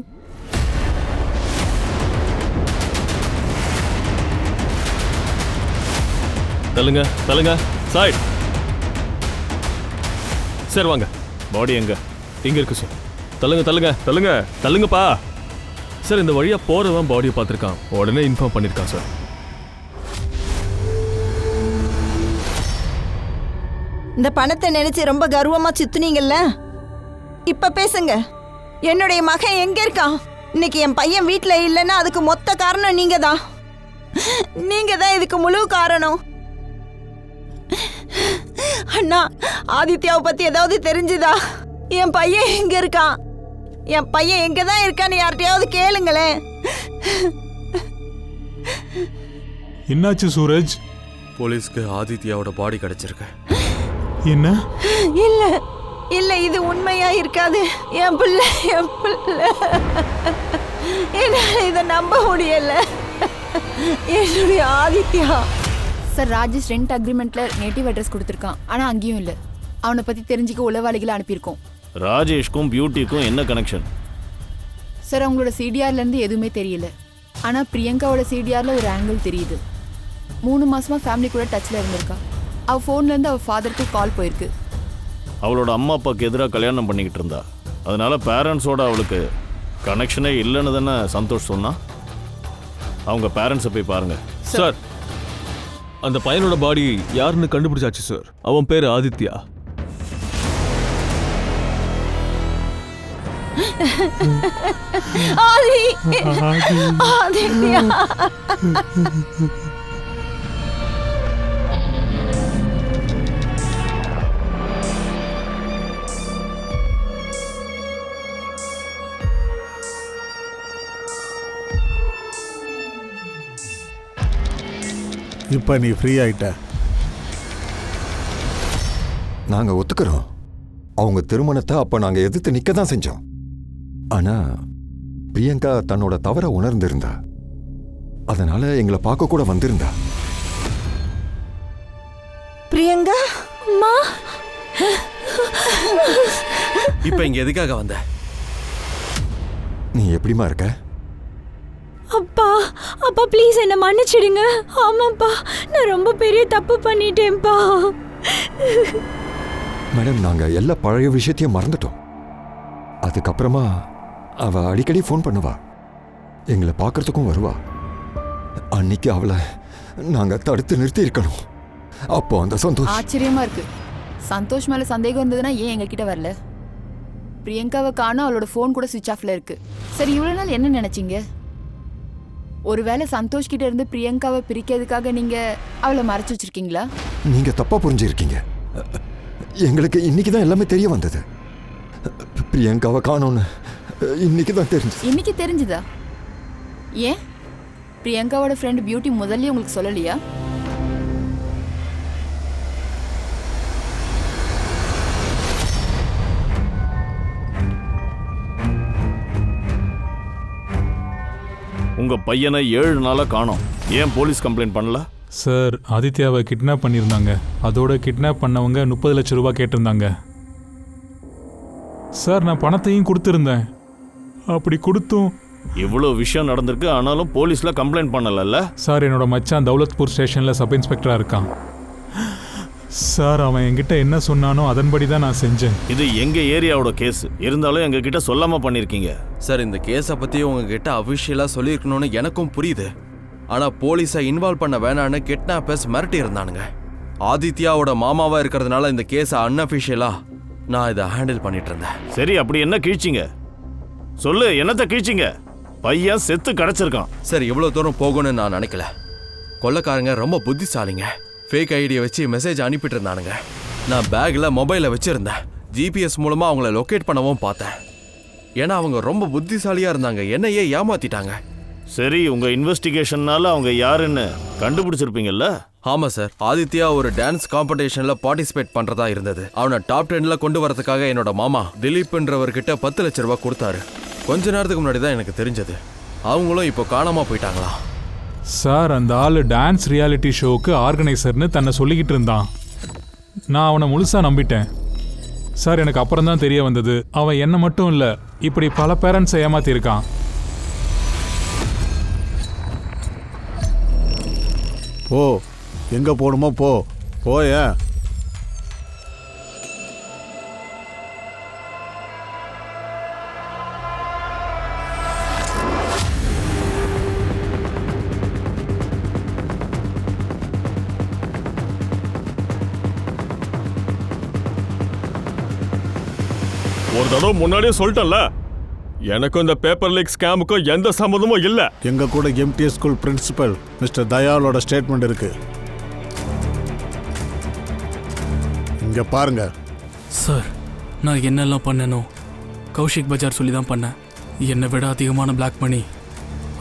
S2: தள்ளுங்க சைட். சார் வாங்க.
S10: பாடி எங்க?
S2: இங்க இருக்கு சார். தள்ளுங்கப்பா. சார் இந்த வழியா போறவன் பாடியை பார்த்துருக்கான். உடனே இன்ஃபார்ம் பண்ணிருக்கான் சார்.
S13: இந்த பணத்தை நினைச்சு ரொம்ப கர்வமா சுத்துனீங்கல்ல, இப்ப பேசுங்க. என்னுடைய மகன் எங்க இருக்கான்? இன்னைக்கு என் பையன் வீட்டுல இல்லைன்னா அதுக்கு மொத்த காரணம் நீங்க தான் இதுக்கு முழு காரணம். அண்ணா, ஆதித்யாவை பத்தி ஏதாவது தெரிஞ்சுதா? என் பையன் எங்க இருக்கான்? என் பையன் எங்க தான் இருக்கான்னு யார்கிட்டயாவது கேளுங்களேன்.
S7: என்னாச்சு சூரஜ்?
S11: போலீஸ்க்கு ஆதித்யாவோட பாடி கிடைச்சிருக்கு.
S7: என்ன?
S13: இல்ல இது உண்மையா இருக்காது. என் பிள்ளை என்னால இதை நம்ப முடியல. என்னுடைய ஆதித்யா.
S8: சார், ராஜேஷ் ரெண்ட் அக்ரிமெண்ட்ல நேட்டிவ் அட்ரஸ் கொடுத்துருக்கான். ஆனா அங்கேயும் இல்லை. அவனை பத்தி தெரிஞ்சுக்க உளவாளிகளை அனுப்பியிருக்கோம்.
S10: ராஜேஷ்க்கும் பியூட்டிக்கும் என்ன கனெக்ஷன்?
S8: சார், அவங்களோட சிடிஆர்ல இருந்து எதுவுமே தெரியல. ஆனா பிரியங்காவோட சிடிஆர்ல ஒரு ஆங்கிள் தெரியுது. 3 மாசமா ஃபேமிலி கூட டச்ல இருந்திருக்கா. அவ ஃபோன்ல இருந்து அவ ஃபாதருக்கு கால் போயிருக்கு.
S10: அவளோட அம்மா அப்பாவுக்கு எதிராக கல்யாணம் பண்ணிக்கிட்டு இருந்தா. அதனால பேரண்ட்ஸோட அவளுக்கு கனெக்ஷனே இல்லைன்னு தானே சந்தோஷ் சொன்னா. அவங்க பேரண்ட்ஸை போய் பாருங்க.
S2: சார், அந்த பையனோட பாடி யாருன்னு கண்டுபிடிச்சாச்சு சார். அவன் பேரு ஆதித்யா.
S13: ஆதி ஆதித்யா
S1: இப்போ நீ ஃப்ரீ ஆயிட்ட.
S4: நாங்க ஒத்துக்கிறோம். அவங்க திருமணத்தை அப்ப நாங்க எதிர்த்து நிக்க தான் செஞ்சோம். ஆனா பிரியங்கா தன்னோட தவற உணர்ந்திருந்தா. அதனால எங்களை பார்க்க கூட வந்திருந்தா.
S13: பிரியங்கா
S5: அம்மா,
S11: இப்ப இங்க எதுக்காக வந்த?
S4: நீ எப்படிமா இருக்க?
S5: அப்பா அப்பா ப்ளீஸ் என்ன மன்னிச்சிடுங்க. ஆமாப்பா, நான் ரொம்ப பெரிய தப்பு பண்ணிட்டேன்ப்பா.
S4: மேடம், நாங்க எல்லா பழைய விஷயத்தையும் மறந்துட்டோம். அதுக்கப்புறமா அவ அடிக்கடி ஃபோன் பண்ணுவா, எங்களை பார்க்கறதுக்கும் வருவா. அன்னைக்கு அவளை நாங்க தடுத்து நிறுத்தி இருக்கணும். அப்போ அந்த சந்தோஷ்.
S8: ஆச்சரியமா இருக்கு. சந்தோஷ் மேல சந்தேகம் இருந்ததுன்னா ஏன் எங்ககிட்ட வரல? பிரியங்காவை காணோம், அவளோட ஃபோன் கூட சுவிட்ச் ஆஃப்ல இருக்கு. சரி, இவ்வளவு நாள் என்ன நினைச்சீங்க? ஒருவேளை சந்தோஷ் கிட்ட இருந்து பிரியங்காவை பிரிக்கிறதுக்காக நீங்க அவளை மறைச்சு வச்சிருக்கீங்களா?
S4: நீங்க தப்பா புரிஞ்சிருக்கீங்க. எங்களுக்கு இன்னைக்கு தான் எல்லாமே தெரிய வந்தது. பிரியங்காவை காணோன்னு இன்னைக்கு தான் தெரிஞ்சது.
S8: இன்னைக்கு தெரிஞ்சுதா? ஏன் பிரியங்காவோட ஃப்ரெண்ட் பியூட்டி முதல்ல உங்களுக்கு சொல்லலையா?
S10: உங்க பையனை 7 நாளா காணோம். ஏன் போலீஸ் கம்ப்ளைண்ட் பண்ணல?
S7: சார், ஆதித்யாவை கிட்னாப் பண்ணியிருந்தாங்க. அதோட கிட்னாப் பண்ணவங்க 30 லட்சம் ரூபாய் கேட்டிருந்தாங்க. சார், நான் பணத்தையும் கொடுத்துருந்தேன். அப்படி கொடுத்தும்
S10: இவ்வளோ விஷயம் நடந்திருக்கு, ஆனாலும் போலீஸ்ல கம்ப்ளைண்ட் பண்ணலல்ல?
S7: சார், என்னோட மச்சான் தௌலத்பூர் ஸ்டேஷன்ல சப் இன்ஸ்பெக்டரா இருக்கான். சார், அவன் என்கிட்ட என்ன சொன்னானோ அதன்படி தான் நான் செஞ்சேன்.
S10: இது எங்க ஏரியாவோட கேஸ். இருந்தாலும் எங்க கிட்ட சொல்லாம பண்ணிருக்கீங்க.
S11: சார், இந்த கேஸை பத்தி உங்ககிட்ட அபிஷியலா சொல்லியிருக்கணும்னு எனக்கும் புரியுது. ஆனா போலீஸை இன்வால்வ் பண்ண வேணான்னு கிட்னாப்பர்ஸ் மிரட்டி இருந்தானுங்க. ஆதித்யாவோட மாமாவா இருக்கிறதுனால இந்த கேஸை அன்அபிஷியலா நான் இதை ஹேண்டில் பண்ணிட்டு இருந்தேன்.
S10: சரி, அப்படி என்ன கீழ்ச்சிங்க? சொல்லு, என்னத்தை கீழ்ச்சிங்க? பையன் செத்து கிடைச்சிருக்கான்.
S11: சார், இவ்வளவு தூரம் போகணும்னு நான் நினைக்கல. கொள்ளைக்காரங்க ரொம்ப புத்திசாலிங்க. ஃபேக் ஐடியை வச்சு மெசேஜ் அனுப்பிட்டு இருந்தானுங்க. நான் பேக்ல மொபைலை வச்சிருந்தேன். ஜிபிஎஸ் மூலமா அவங்கள லொக்கேட் பண்ணவும் பார்த்தேன். ஏன்னா அவங்க ரொம்ப புத்திசாலியா இருந்தாங்க. என்னையே ஏமாத்திட்டாங்க.
S10: சரி, உங்க இன்வெஸ்டிகேஷன்னால அவங்க யாருன்னு கண்டுபிடிச்சிருப்பீங்கல்ல?
S11: ஆமா சார், ஆதித்யா ஒரு டான்ஸ் காம்படிஷன்ல பார்ட்டிசிபேட் பண்றதா இருந்தது. அவனை டாப் 10ல கொண்டு வரதுக்காக என்னோட மாமா திலீப்ன்றவர்கிட்ட 10 லட்சம் ரூபாய் கொடுத்தாரு. கொஞ்ச நேரத்துக்கு முன்னாடி தான் எனக்கு தெரிஞ்சது. அவங்களும் இப்போ காணாம போயிட்டாங்களா?
S7: சார், அந்த ஆள் டான்ஸ் ரியாலிட்டி ஷோவுக்கு ஆர்கனைசர்னு தன்னை சொல்லிக்கிட்டு இருந்தான். நான் அவனை முழுசா நம்பிட்டேன். சார், எனக்கு அப்புறம் தான் தெரிய வந்தது, அவன் என்ன மட்டும் இல்லை, இப்படி பல பேரண்ட்ஸை ஏமாத்திருக்கான்.
S1: போ, எங்க போகணுமோ போ. போய
S2: ஒரு தடவை முன்னாடியே சொல்லிட்டேன்ல, எனக்கும் இந்த பேப்பர் லீக் ஸ்கேமுக்கும் எந்த சம்மந்தமும் இல்லை.
S1: எங்க கூட எம்டிஎஸ் ஸ்கூல் பிரின்சிபல் மிஸ்டர் தயாளோட ஸ்டேட்மெண்ட் இருக்கு. இங்க பாருங்க
S6: சார், நான் என்னெல்லாம் பண்ணனோ கௌஷிக் பஜார் சொல்லி தான் பண்ணேன். என்னை விட அதிகமான பிளாக் மணி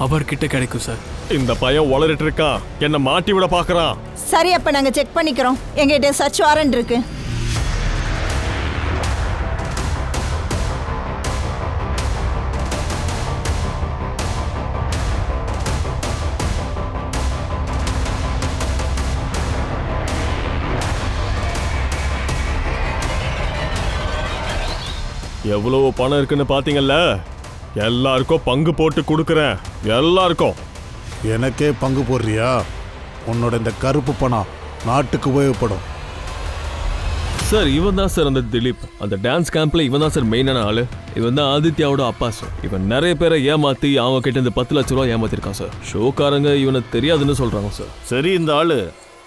S6: அவர்கிட்ட கிடைக்கும் சார்.
S2: இந்த பையன் உளறிட்டு இருக்கான், என்ன மாட்டி விட பாக்குறான்.
S13: சரி, அப்ப நாங்க செக் பண்ணிக்கிறோம். எங்ககிட்ட சர்ச் வாரண்ட் இருக்கு.
S2: எவ்வளவு பணம் இருக்குன்னு பாத்தீங்கல்ல? எல்லாருக்கும் பங்கு போட்டு கொடுக்குறேன். எல்லாருக்கும்.
S1: எனக்கே பங்கு போடுறியா? உன்னோட இந்த கருப்பு பணம் நாட்டுக்கு உபயோகப்படும்.
S2: சார், இவன் தான் சார் அந்த திலீப். அந்த டான்ஸ் கேம்ப்ல இவன் தான் சார் மெயினான ஆளு. இவன் தான் ஆதித்யாவோட அப்பா சார். இவன் நிறைய பேரை ஏமாத்தி அவங்க கிட்ட இந்த 10 லட்சம் ரூபாய் ஏமாத்திருக்கான் சார். ஷோக்காரங்க இவனை தெரியாதுன்னு சொல்றாங்க சார்.
S10: சரி, இந்த ஆளு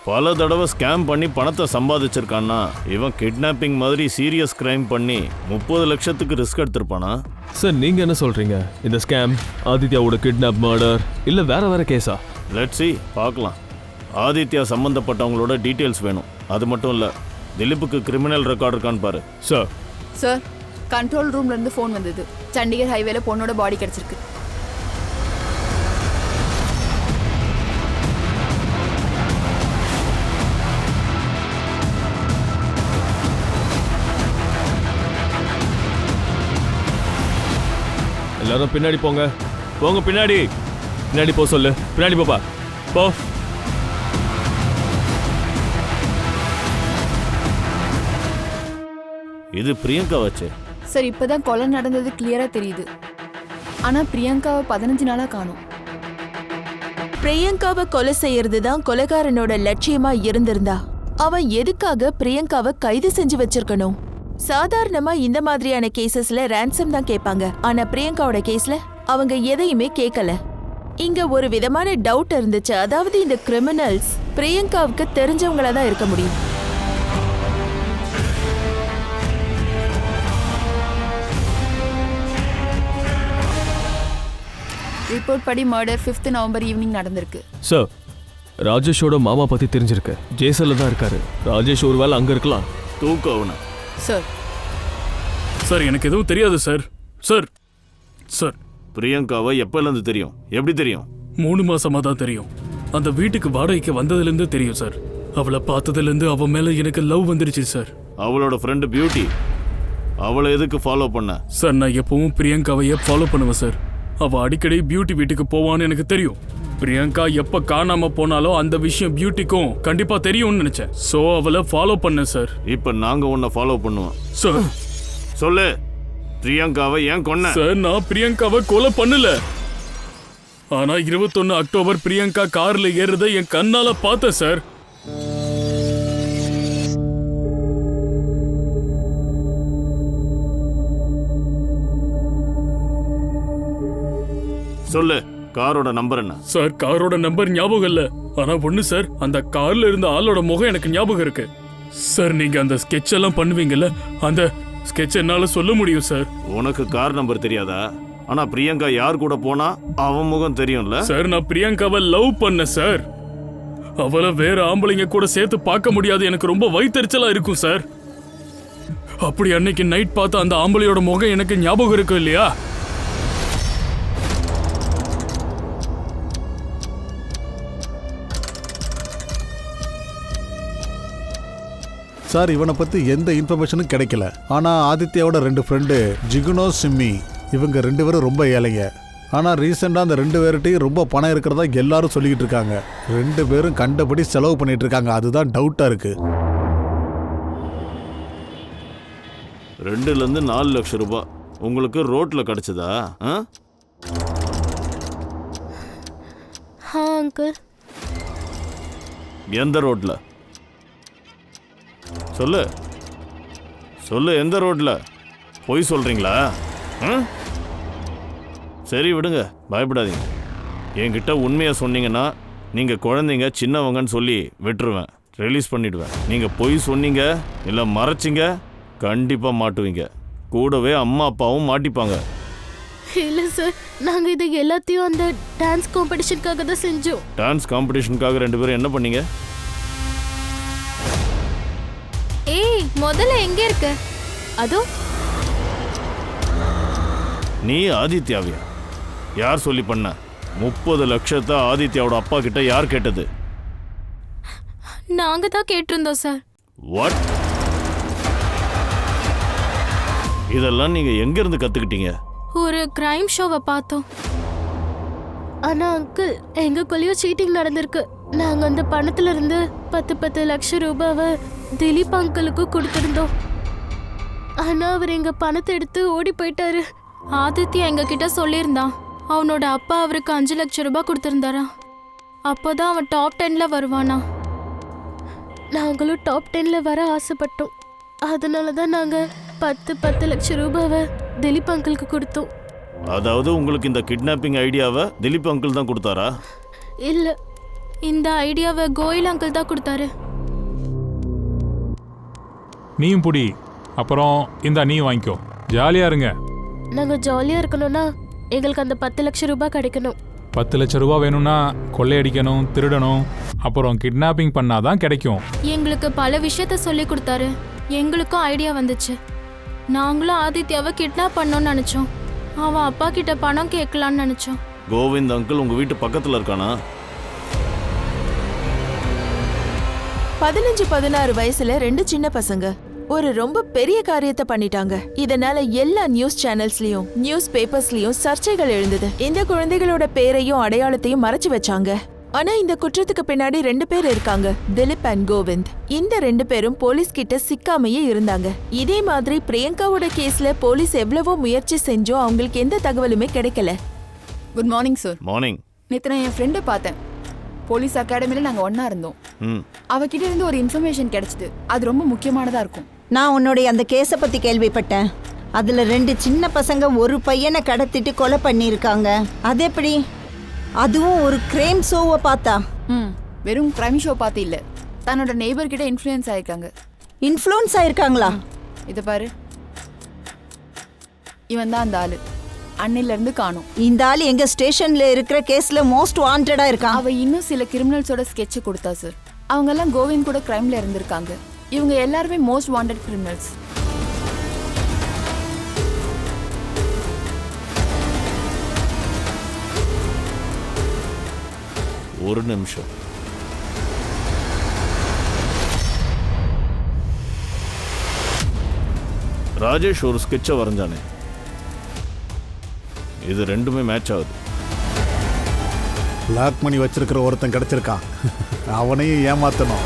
S10: பல தடவை ஸ்கேம் பண்ணி பணத்தை சம்பாதிச்சிருக்கான்னா இவன் கிட்னாப்பிங் மாதிரி சீரியஸ் கிரைம் பண்ணி 30 லட்சத்துக்கு ரிஸ்க் எடுத்திருப்பானா?
S2: சார் நீங்க என்ன சொல்றீங்க? இந்த ஸ்கேம் ஆதித்யாவோட கிட்னாப் மர்டர் இல்ல வேற கேஸா?
S10: லெட்ஸ் see பார்க்கலாம். ஆதித்யா சம்பந்தப்பட்டவங்களோட டீட்டெயில்ஸ் வேணும். அது மட்டும் இல்ல, திலீப்புக்கு கிரிமினல் ரெக்கார்ட் இருக்கான்னு பாரு.
S2: சார்
S8: சார், கண்ட்ரோல் ரூம்ல இருந்து ஃபோன் வந்தது. சண்டிகர் ஹைவேல பொண்ணோட பாடி கிடைச்சிருக்கு.
S2: எல்லாரும் பின்னாடி போங்க. பின்னாடி போ சொல்லு. பின்னாடி போப்பா, போ.
S10: இது பிரியங்கா வச்சு.
S8: சார், இப்பதான் கொலை நடந்தது கிளியரா தெரியுது. ஆனா பிரியங்காவை 15 நாளா காணோம்.
S3: பிரியங்காவை கொலை செய்யறது தான் கொலைகாரனோட லட்சியமா இருந்திருந்தா அவன் எதுக்காக பிரியங்காவை கைது செஞ்சு வச்சிருக்கணும்? சாதாரணமா இந்த மாதிரியான கேசஸ்ல ரேன்சம் தான் கேட்பாங்க. ஆனா பிரியங்காவோட கேஸ்ல அவங்க எதையுமே கேட்கல. இங்க ஒரு விதமான டவுட் இருந்துச்சு. அதாவது இந்த கிரிமினல்ஸ் பிரியங்காவுக்கு தெரிஞ்சவங்களா தான் இருக்க முடியும்.
S8: ரிப்போர்ட் படி மர்டர் 5th நவம்பர் ஈவினிங் நடந்திருக்கு.
S2: சார், ராஜேஷோட மாமா பத்தி தெரிஞ்சிருக்கு. ஜேசல்ல தான் இருக்காரு. ராஜேஷ் ஒருவேளை அங்க இருக்கலாம்.
S10: தூக்கவன
S8: சார்.
S6: சார், எனக்கு எதுவும் தெரியாது சார். சார் சார்
S10: பிரியங்காவை எப்போலேருந்து தெரியும்? எப்படி தெரியும்?
S6: 3 மாசமா தான் தெரியும். அந்த வீட்டுக்கு வாடகைக்கு வந்ததுலேருந்து தெரியும் சார். அவளை பார்த்ததுலேருந்து அவன் மேல எனக்கு லவ் வந்துருச்சு சார்.
S10: அவளோட ஃப்ரெண்டு பியூட்டி, அவளை எதுக்கு ஃபாலோ பண்ண?
S6: சார், நான் எப்பவும் பிரியங்காவையே ஃபாலோ பண்ணுவேன் சார். அவள் அடிக்கடி பியூட்டி வீட்டுக்கு போவான்னு எனக்கு தெரியும். பிரியங்கா எப்ப காணாம போனாலும் அந்த விஷயம் பியூட்டிக்கும் கண்டிப்பா தெரியும்னு நினைச்சேன். சோ அவளை ஃபாலோ பண்ணேன் சார்.
S10: இப்ப நாங்க உன்னை ஃபாலோ பண்ணுவோம்
S6: சார்.
S10: சொல்லு, பிரியங்காவை ஏன் கொன்ன?
S6: சார், நான் பிரியங்காவை கொலை பண்ணல. ஆனா 21 அக்டோபர் பிரியங்கா கார்ல ஏறுறதை என் கண்ணால பார்த்தேன் சார்.
S10: சொல்லு, காரோட நம்பர் என்ன?
S6: சார், காரோட நம்பர் ஞாபகம் இல்ல. ஆனா ஒண்ணு சார், அந்த கார்ல இருந்த ஆளோட முகம் எனக்கு ஞாபகம் இருக்கு. சார், நீங்க அந்த ஸ்கெட்ச் எல்லாம் பண்ணுவீங்கல்ல, அந்த ஸ்கெட்ச் என்னால சொல்ல முடியும் சார்.
S10: உனக்கு கார் நம்பர் தெரியாதா? ஆனா பிரியங்கா யார் கூட போனா அவன் முகம் தெரியும்ல?
S6: சார், நான் பிரியங்காவை லவ் பண்ண சார். அவளை வேற ஆம்பளைங்க கூட சேர்த்து பார்க்க முடியாது. எனக்கு ரொம்ப வயித்தெரிச்சலா இருக்கும் சார். அப்படி அன்னைக்கு நைட் பார்த்த அந்த ஆம்பளையோட முகம் எனக்கு ஞாபகம் இருக்கும் இல்லையா?
S1: சார், இவனை பற்றி எந்த இன்ஃபர்மேஷனும் கிடைக்கல. ஆனால் ஆதித்யாவோட 2 ஃப்ரெண்டு ஜிகுனோ சிம்மி, இவங்க 2 பேரும் ரொம்ப ஏழைங்க. ஆனால் ரீசெண்டாக அந்த 2 பேர்கிட்டையும் ரொம்ப பணம் இருக்கிறதா எல்லாரும் சொல்லிக்கிட்டு இருக்காங்க. 2 பேரும் கண்டபடி செலவு பண்ணிட்டு இருக்காங்க. அதுதான் டவுட்டாக இருக்கு.
S10: 2லேருந்து 4 லட்சம் ரூபாய் உங்களுக்கு ரோட்ல கிடைச்சதா?
S9: அங்கிள்.
S10: எந்த ரோட்ல? சொல்லு சொல்லு, எந்த ரோட்ல? பொய் சொல்றீங்களா? சரி விடுங்க, பயப்படாதீங்க. என்கிட்ட உண்மையை சொன்னீங்கன்னா நீங்கள் குழந்தைங்க சின்னவங்கன்னு சொல்லி விட்டுருவேன், ரிலீஸ் பண்ணிடுவேன். நீங்கள் பொய் சொன்னீங்க இல்லை மறைச்சிங்க, கண்டிப்பாக மாட்டுவீங்க. கூடவே அம்மா அப்பாவும் மாட்டிப்பாங்க.
S9: இல்லை சார், நாங்கள் இது எல்லாத்தையும் அந்த டான்ஸ் காம்படிஷனுக்காக தான் செஞ்சோம்.
S10: டான்ஸ் காம்படிஷனுக்காக 2 பேரும் என்ன பண்ணீங்க?
S9: ஏய், முதல்ல எங்க இருக்க? அதோ.
S10: நீ ஆதித்யாவியா? யார் சொல்லி பண்ண? 30 லட்சத்தை ஆதித்யாவோட அப்பா கிட்ட யார் கேட்டது?
S9: நாங்க தான் கேட்டிருந்தோம் சார்.
S10: வாட்? இதெல்லாம் நீங்க எங்க இருந்து கத்துக்கிட்டீங்க?
S9: ஒரு கிரைம் ஷோவை பார்த்தோம். ஆனா அங்கிள், எங்களுக்குள்ளேயும் சீட்டிங் நடந்திருக்கு. நாங்க அந்த பணத்துல இருந்து 10 லட்சம் ரூபாவை திலீப் அங்கிளுக்கு கொடுத்திருந்தோம். ஆனா அவர் எங்க பணத்தை எடுத்து ஓடி போயிட்டாரு. ஆதித்யா எங்க கிட்ட சொல்லியிருந்தான், அவனோட அப்பா அவருக்கு 5 லட்சம் ரூபாய் கொடுத்திருந்தாரா. அப்போதான் அவன் டாப் 10ல வருவானா. நாங்களும் டாப் 10ல வர ஆசைப்பட்டோம். அதனாலதான் நாங்க 10 லட்சம் ரூபாவை திலீப் அங்கிளுக்கு கொடுத்தோம்.
S10: அதாவது உங்களுக்கு இந்த கிட்னாப்பிங் ஐடியாவை திலீப் அங்கிள் தான் கொடுத்தாரா?
S9: இல்ல, இந்த ஐடியாவை கோயில் அங்கிள் தான் கொடுத்தாரு.
S7: நீயும் புடி, அப்புறம் இந்தா நீ வாங்கிக்கோ, ஜாலியா இருங்க.
S9: நாங்க ஜாலியா இருக்கணும்னா எங்களுக்கு அந்த 10 லட்சம் ரூபாய் கிடைக்கணும்.
S7: 10 லட்சம் ரூபா வேணும்னா கொள்ளையடிக்கணும், திருடணும், அப்புறம் கிட்னாப்பிங் பண்ணாதான் கிடைக்கும்.
S9: எங்களுக்கு பல விஷயத்த சொல்லி கொடுத்தாரு. எங்களுக்கும் ஐடியா வந்துச்சு. நாங்களும் ஆதித்யாவை கிட்னாப் பண்ணோம்னு நினைச்சோம். அவன் அப்பா கிட்ட பணம் கேட்கலான்னு நினைச்சோம்.
S10: கோவிந்த் அங்கிள் உங்க வீட்டு பக்கத்துல இருக்கானா?
S3: 15-16 வயசுல 2 சின்ன பசங்க ஒரு ரொம்ப பெரிய காரியத்தை பண்ணிட்டாங்க. இதனால எல்லா நியூஸ் சேனல்ஸ்லயும் நியூஸ் பேப்பர்ஸ்லயும் சர்ச்சைகள் எழுந்தது. இந்த குழந்தைகளோட பேரையும் அடையாளத்தையும் மறைச்சு வச்சாங்க. ஆனா இந்த குற்றத்துக்கு பின்னாடி 2 பேர் இருக்காங்க, திலீப் அண்ட் கோவிந்த். இந்த 2 பேரும் போலீஸ் கிட்ட சிக்காமையே இருந்தாங்க. இதே மாதிரி பிரியங்காவோட கேஸ்ல போலீஸ் எவ்வளவோ முயற்சி செஞ்சோம், அவங்களுக்கு எந்த தகவலுமே கிடைக்கல.
S8: Good morning sir.
S10: மார்னிங்.
S8: நேற்று நான் என் ஃப்ரெண்டை பார்த்தேன். போலீஸ் அகாடமியில் நாங்கள் ஒன்றா இருந்தோம். அவகிட்ட இருந்து ஒரு இன்ஃபர்மேஷன் கிடைச்சிது. அது ரொம்ப முக்கியமானதாக இருக்கும்.
S13: நான் உன்னுடைய அந்த கேஸை பற்றி கேள்விப்பட்டேன். அதில் 2 சின்ன பசங்க ஒரு பையனை கடத்திட்டு கொலை பண்ணியிருக்காங்க. அது எப்படி? அதுவும் ஒரு கிரைம் ஷோவை பார்த்தா?
S8: வெறும் கிரைம் ஷோ பார்த்து இல்லை, தன்னோட நெய்பர் கிட்ட இன்ஃப்ளூயன்ஸ் ஆயிருக்காங்க.
S13: இன்ஃப்ளூயன்ஸ் ஆயிருக்காங்களா?
S8: இதை பாரு, இவன் தான் அந்த ஆளு. அன்னிலிருந்து காணும்.
S13: இந்த ஆள் எங்க ஸ்டேஷன்ல இருக்கிற கேஸ்ல மோஸ்ட் வாண்டடா இருக்கான்.
S8: அவ இன்னும் சில கிரிமினல்ஸோட ஸ்கெட்சை கொடுத்தா சார். அவங்க எல்லாம் கோவிந்த் கூட கிரைம்ல இருந்திருக்காங்க. இவங்க எல்லாருமே மோஸ்ட் வாண்டட் கிரிமினல்ஸ்.
S10: ஒரு நிமிஷம். ராஜேஷ் ஒரு ஸ்கெட்சை வரைஞ்சானே, இது 2மே மேட்ச் ஆகுது.
S1: பிளாக் மணி வச்சிருக்கிற ஒருத்தன் கிடைச்சிருக்கான், அவனையும் ஏமாத்தணும்.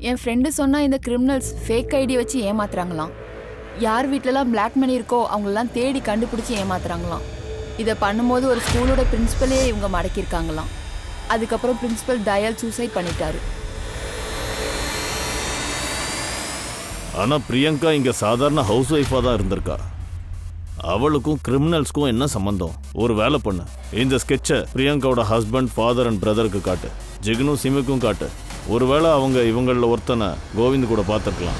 S8: என் ஃப்ரெண்டு சொன்னா இந்த கிரிமினல்ஸ் ஃபேக் ஐடி வச்சு ஏமாத்துறாங்களாம். யார் வீட்டிலலாம் பிளாக் மணி இருக்கோ அவங்களெல்லாம் தேடி கண்டுபிடிச்சி ஏமாத்துறாங்களாம். இதை பண்ணும்போது ஒரு ஸ்கூலோட பிரின்சிபலே இவங்க மடக்கியிருக்காங்களாம். அதுக்கப்புறம் பிரின்சிபல் தயால் சூசைட் பண்ணிட்டாரு.
S10: ஆனா பிரியங்கா இங்க சாதாரண ஹவுஸ் ஒய்ஃபா தான் இருந்திருக்கா. அவளுக்கும் கிரிமினல்ஸ்க்கும் என்ன சம்பந்தம்? ஒரு வேலை பண்ணு, இந்த ஸ்கெட்சை பிரியங்காவோட ஹஸ்பண்ட், ஃபாதர் அண்ட் பிரதருக்கு காட்டு, ஜிக்னு சிமுக்கும் காட்டு. ஒருவேளை அவங்க இவங்களில் ஒருத்தனை கோவிந்த் கூட பார்த்துருக்கலாம்.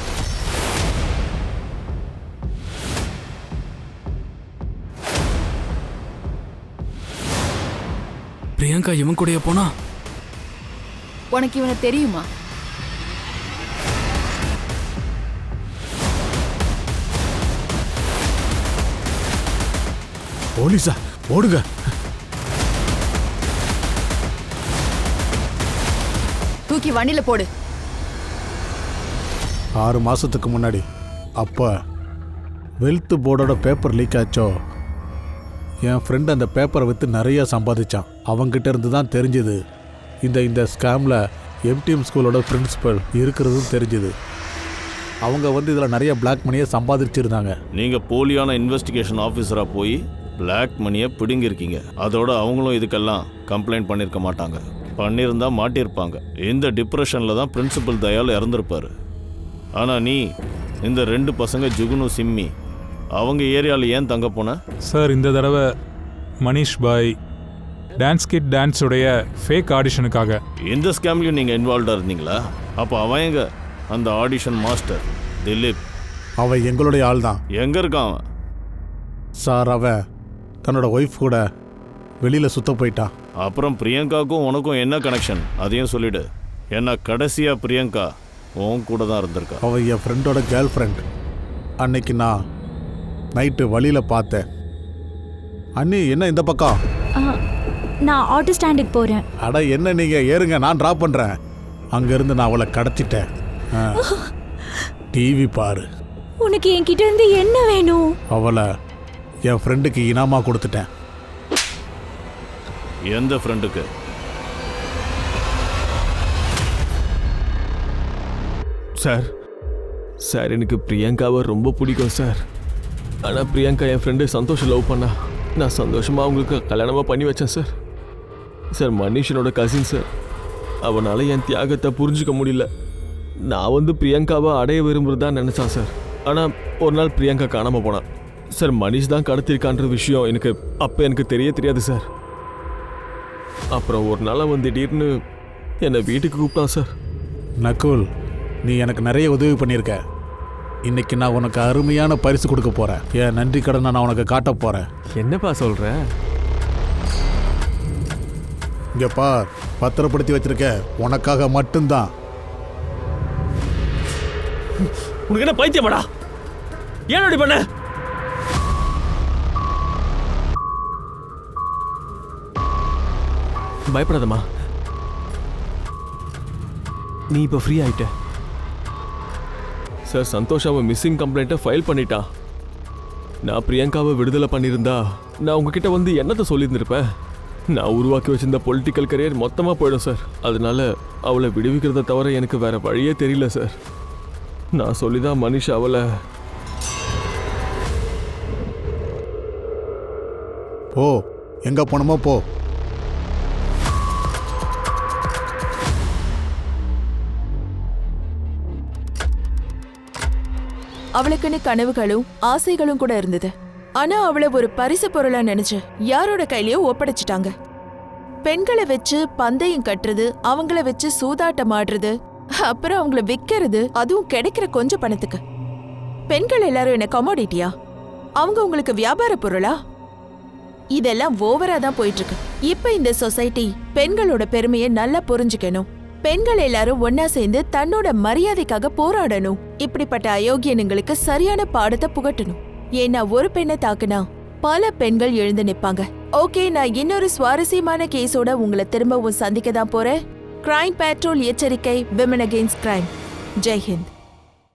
S6: பிரியங்கா இவன் கூடயே போனா?
S8: உனக்கு இவனை தெரியுமா?
S1: போலீஸா? ஓடுங்க.
S8: தூக்கி வண்டியில போடு.
S1: 6 மாசத்துக்கு முன்னாடி அப்போ வெல்த் போர்டோட பேப்பர் லீக் ஆச்சோ, என் ஃப்ரெண்ட் அந்த பேப்பரை விற்று நிறைய சம்பாதிச்சான். அவங்ககிட்ட இருந்து தான் தெரிஞ்சுது இந்த ஸ்கேமில் எம்டிஎம் ஸ்கூலோட பிரின்சிபல் இருக்கிறதும் தெரிஞ்சுது. அவங்க இதில் நிறைய பிளாக் மணியை சம்பாதிச்சிருந்தாங்க.
S10: நீங்கள் போலியான இன்வெஸ்டிகேஷன் ஆஃபீஸராக போய் பிளாக் மணியை பிடுங்கிருக்கீங்க. அதோட அவங்களும் இதுக்கெல்லாம் கம்ப்ளைண்ட் பண்ணியிருக்க மாட்டாங்க. பண்ணியிருந்தா மாட்டியிருப்பாங்க. இந்த டிப்ரெஷனில் தான் பிரின்சிபல் தயால் இறந்துருப்பார். ஆனால் நீ இந்த 2 பசங்க ஜுகுனு, சிம்மி, அவங்க ஏரியாவில் ஏன் தங்க போன?
S7: சார், இந்த தடவை மனிஷ் பாய் டான்ஸ் கிட் டான்ஸுடைய ஃபேக் ஆடிஷனுக்காக.
S10: இந்த ஸ்கேம்லையும் நீங்கள் இன்வால்வ்டாக இருந்தீங்களா? அப்போ அவன் எங்க? அந்த ஆடிஷன் மாஸ்டர் திலீப்,
S1: அவன் எங்களுடைய ஆள் தான்.
S10: எங்கே இருக்கான் அவன்?
S1: சார், அவன் தன்னோட ஒய்ஃப் கூட வெளியில் சுத்த போயிட்டான்.
S10: அப்புறம் பிரியங்காவுக்கும் உனக்கும் என்ன கனெக்ஷன்? அதையும் சொல்லிடு. ஏன்னா கடைசியாக பிரியங்கா உன் கூட தான் இருந்திருக்கா.
S1: அவன் என் ஃப்ரெண்டோட கேர்ள் ஃப்ரெண்ட். அன்னைக்கு நான் நைட்டு வழியில் பார்த்தேன். அண்ணி, என்ன இந்த பக்கம்?
S5: நான் ஆட்டோ ஸ்டாண்டுக்கு போகிறேன்.
S1: அட என்ன, நீங்கள் ஏறுங்க, நான் ட்ராப் பண்ணுறேன். அங்கேருந்து நான் அவளை கடத்திட்டேன். டிவி பாரு.
S5: உனக்கு என்கிட்ட இருந்து என்ன வேணும்?
S1: அவளை என் ஃப்ரெண்டுக்கு இனாமா கொடுத்துட்டேன்.
S10: எந்த ஃப்ரெண்டுக்கு?
S2: சார் எனக்கு பிரியங்காவை ரொம்ப பிடிக்கும் சார். ஆனால் பிரியங்கா என் ஃப்ரெண்டு சந்தோஷம் லவ் பண்ணா. நான் சந்தோஷமாக அவங்களுக்கு கல்யாணமாக பண்ணி வச்சேன் சார். சார், மனிஷனோட கசின் சார். அவனால் என் தியாகத்தை புரிஞ்சுக்க முடியல. நான் பிரியங்காவை அடைய விரும்புகிறதா நினச்சான் சார். ஆனால் ஒரு நாள் பிரியங்கா காணாமல் போனான் சார். மனிஷ் தான் கடத்திருக்கான்ற விஷயம் எனக்கு தெரியாது சார். அப்புறம் ஒரு நாள் அவன் திடீர்னு என்னை வீட்டுக்கு கூப்பிட்டான் சார்.
S1: நக்குல், நீ எனக்கு நிறைய உதவி பண்ணியிருக்க. இன்னைக்கு நான் உனக்கு அருமையான பரிசு கொடுக்க போகிறேன். என் நன்றி கடனை நான் உனக்கு காட்ட போகிறேன்.
S2: என்னப்பா சொல்கிற?
S1: இங்கே பார், பத்திரப்படுத்தி வச்சிருக்க, உனக்காக மட்டும்தான்.
S2: உனக்கு என்ன பைத்தியமாடா? ஏன் அப்படி பண்ண? பயப்படாதம்மா, நீ இப்போ ஃப்ரீ ஆயிட்ட. சார், சந்தோஷ் அவன் மிஸ்ஸிங் கம்ப்ளைண்ட்டை ஃபைல் பண்ணிட்டான். நான் பிரியங்காவை விடுதலை பண்ணியிருந்தா நான் உங்ககிட்ட வந்து என்னத்தை சொல்லியிருந்திருப்பேன்? நான் உருவாக்கி வச்சிருந்த பொலிட்டிக்கல் கரியர் மொத்தமாக போயிடும் சார். அதனால அவளை விடுவிக்கிறத தவிர எனக்கு வேற வழியே தெரியல சார். நான் சொல்லிதான் மனிஷ் அவளை.
S1: போ, எங்கே போனோமோ போ.
S3: அவளுக்குன்னு கனவுகளும் ஆசைகளும் கூட இருந்தது. ஆனா அவளை ஒரு பரிசு பொருளா நினைச்சு யாரோட கையிலயோ ஒப்படைச்சிட்டாங்க. பெண்களை வச்சு பந்தயம் கட்டுறது, அவங்கள வச்சு சூதாட்டம் ஆடுறது, அப்புறம் அவங்கள விற்கிறது, அதுவும் கிடைக்கிற கொஞ்சம் பணத்துக்கு. பெண்கள் எல்லாரும் என்ன கமோடிட்டியா? அவங்க உங்களுக்கு வியாபார பொருளா? இதெல்லாம் ஓவரா தான் போயிட்டு இருக்கு. இப்ப இந்த சொசைட்டி பெண்களோட பெருமையை நல்லா புரிஞ்சுக்கணும். பெண்கள் எல்லாரும் ஒன்னா சேர்ந்து தன்னோட மரியாதைக்காக போராடணும். இப்படிப்பட்ட அயோக்கியனுங்களுக்கு சரியான பாடத்தை புகட்டணும். ஏன்னா ஒரு பெண்ணை தாக்குனா பல பெண்கள் எழுந்து நிப்பாங்க. ஓகே, நான் இன்னொரு சுவாரஸ்யமான கேஸோட உங்களை திரும்பவும் சந்திக்க தான் போறேன். கிரைம் பேட்ரோல் எச்சரிக்கை, women against crime. Jai Hind.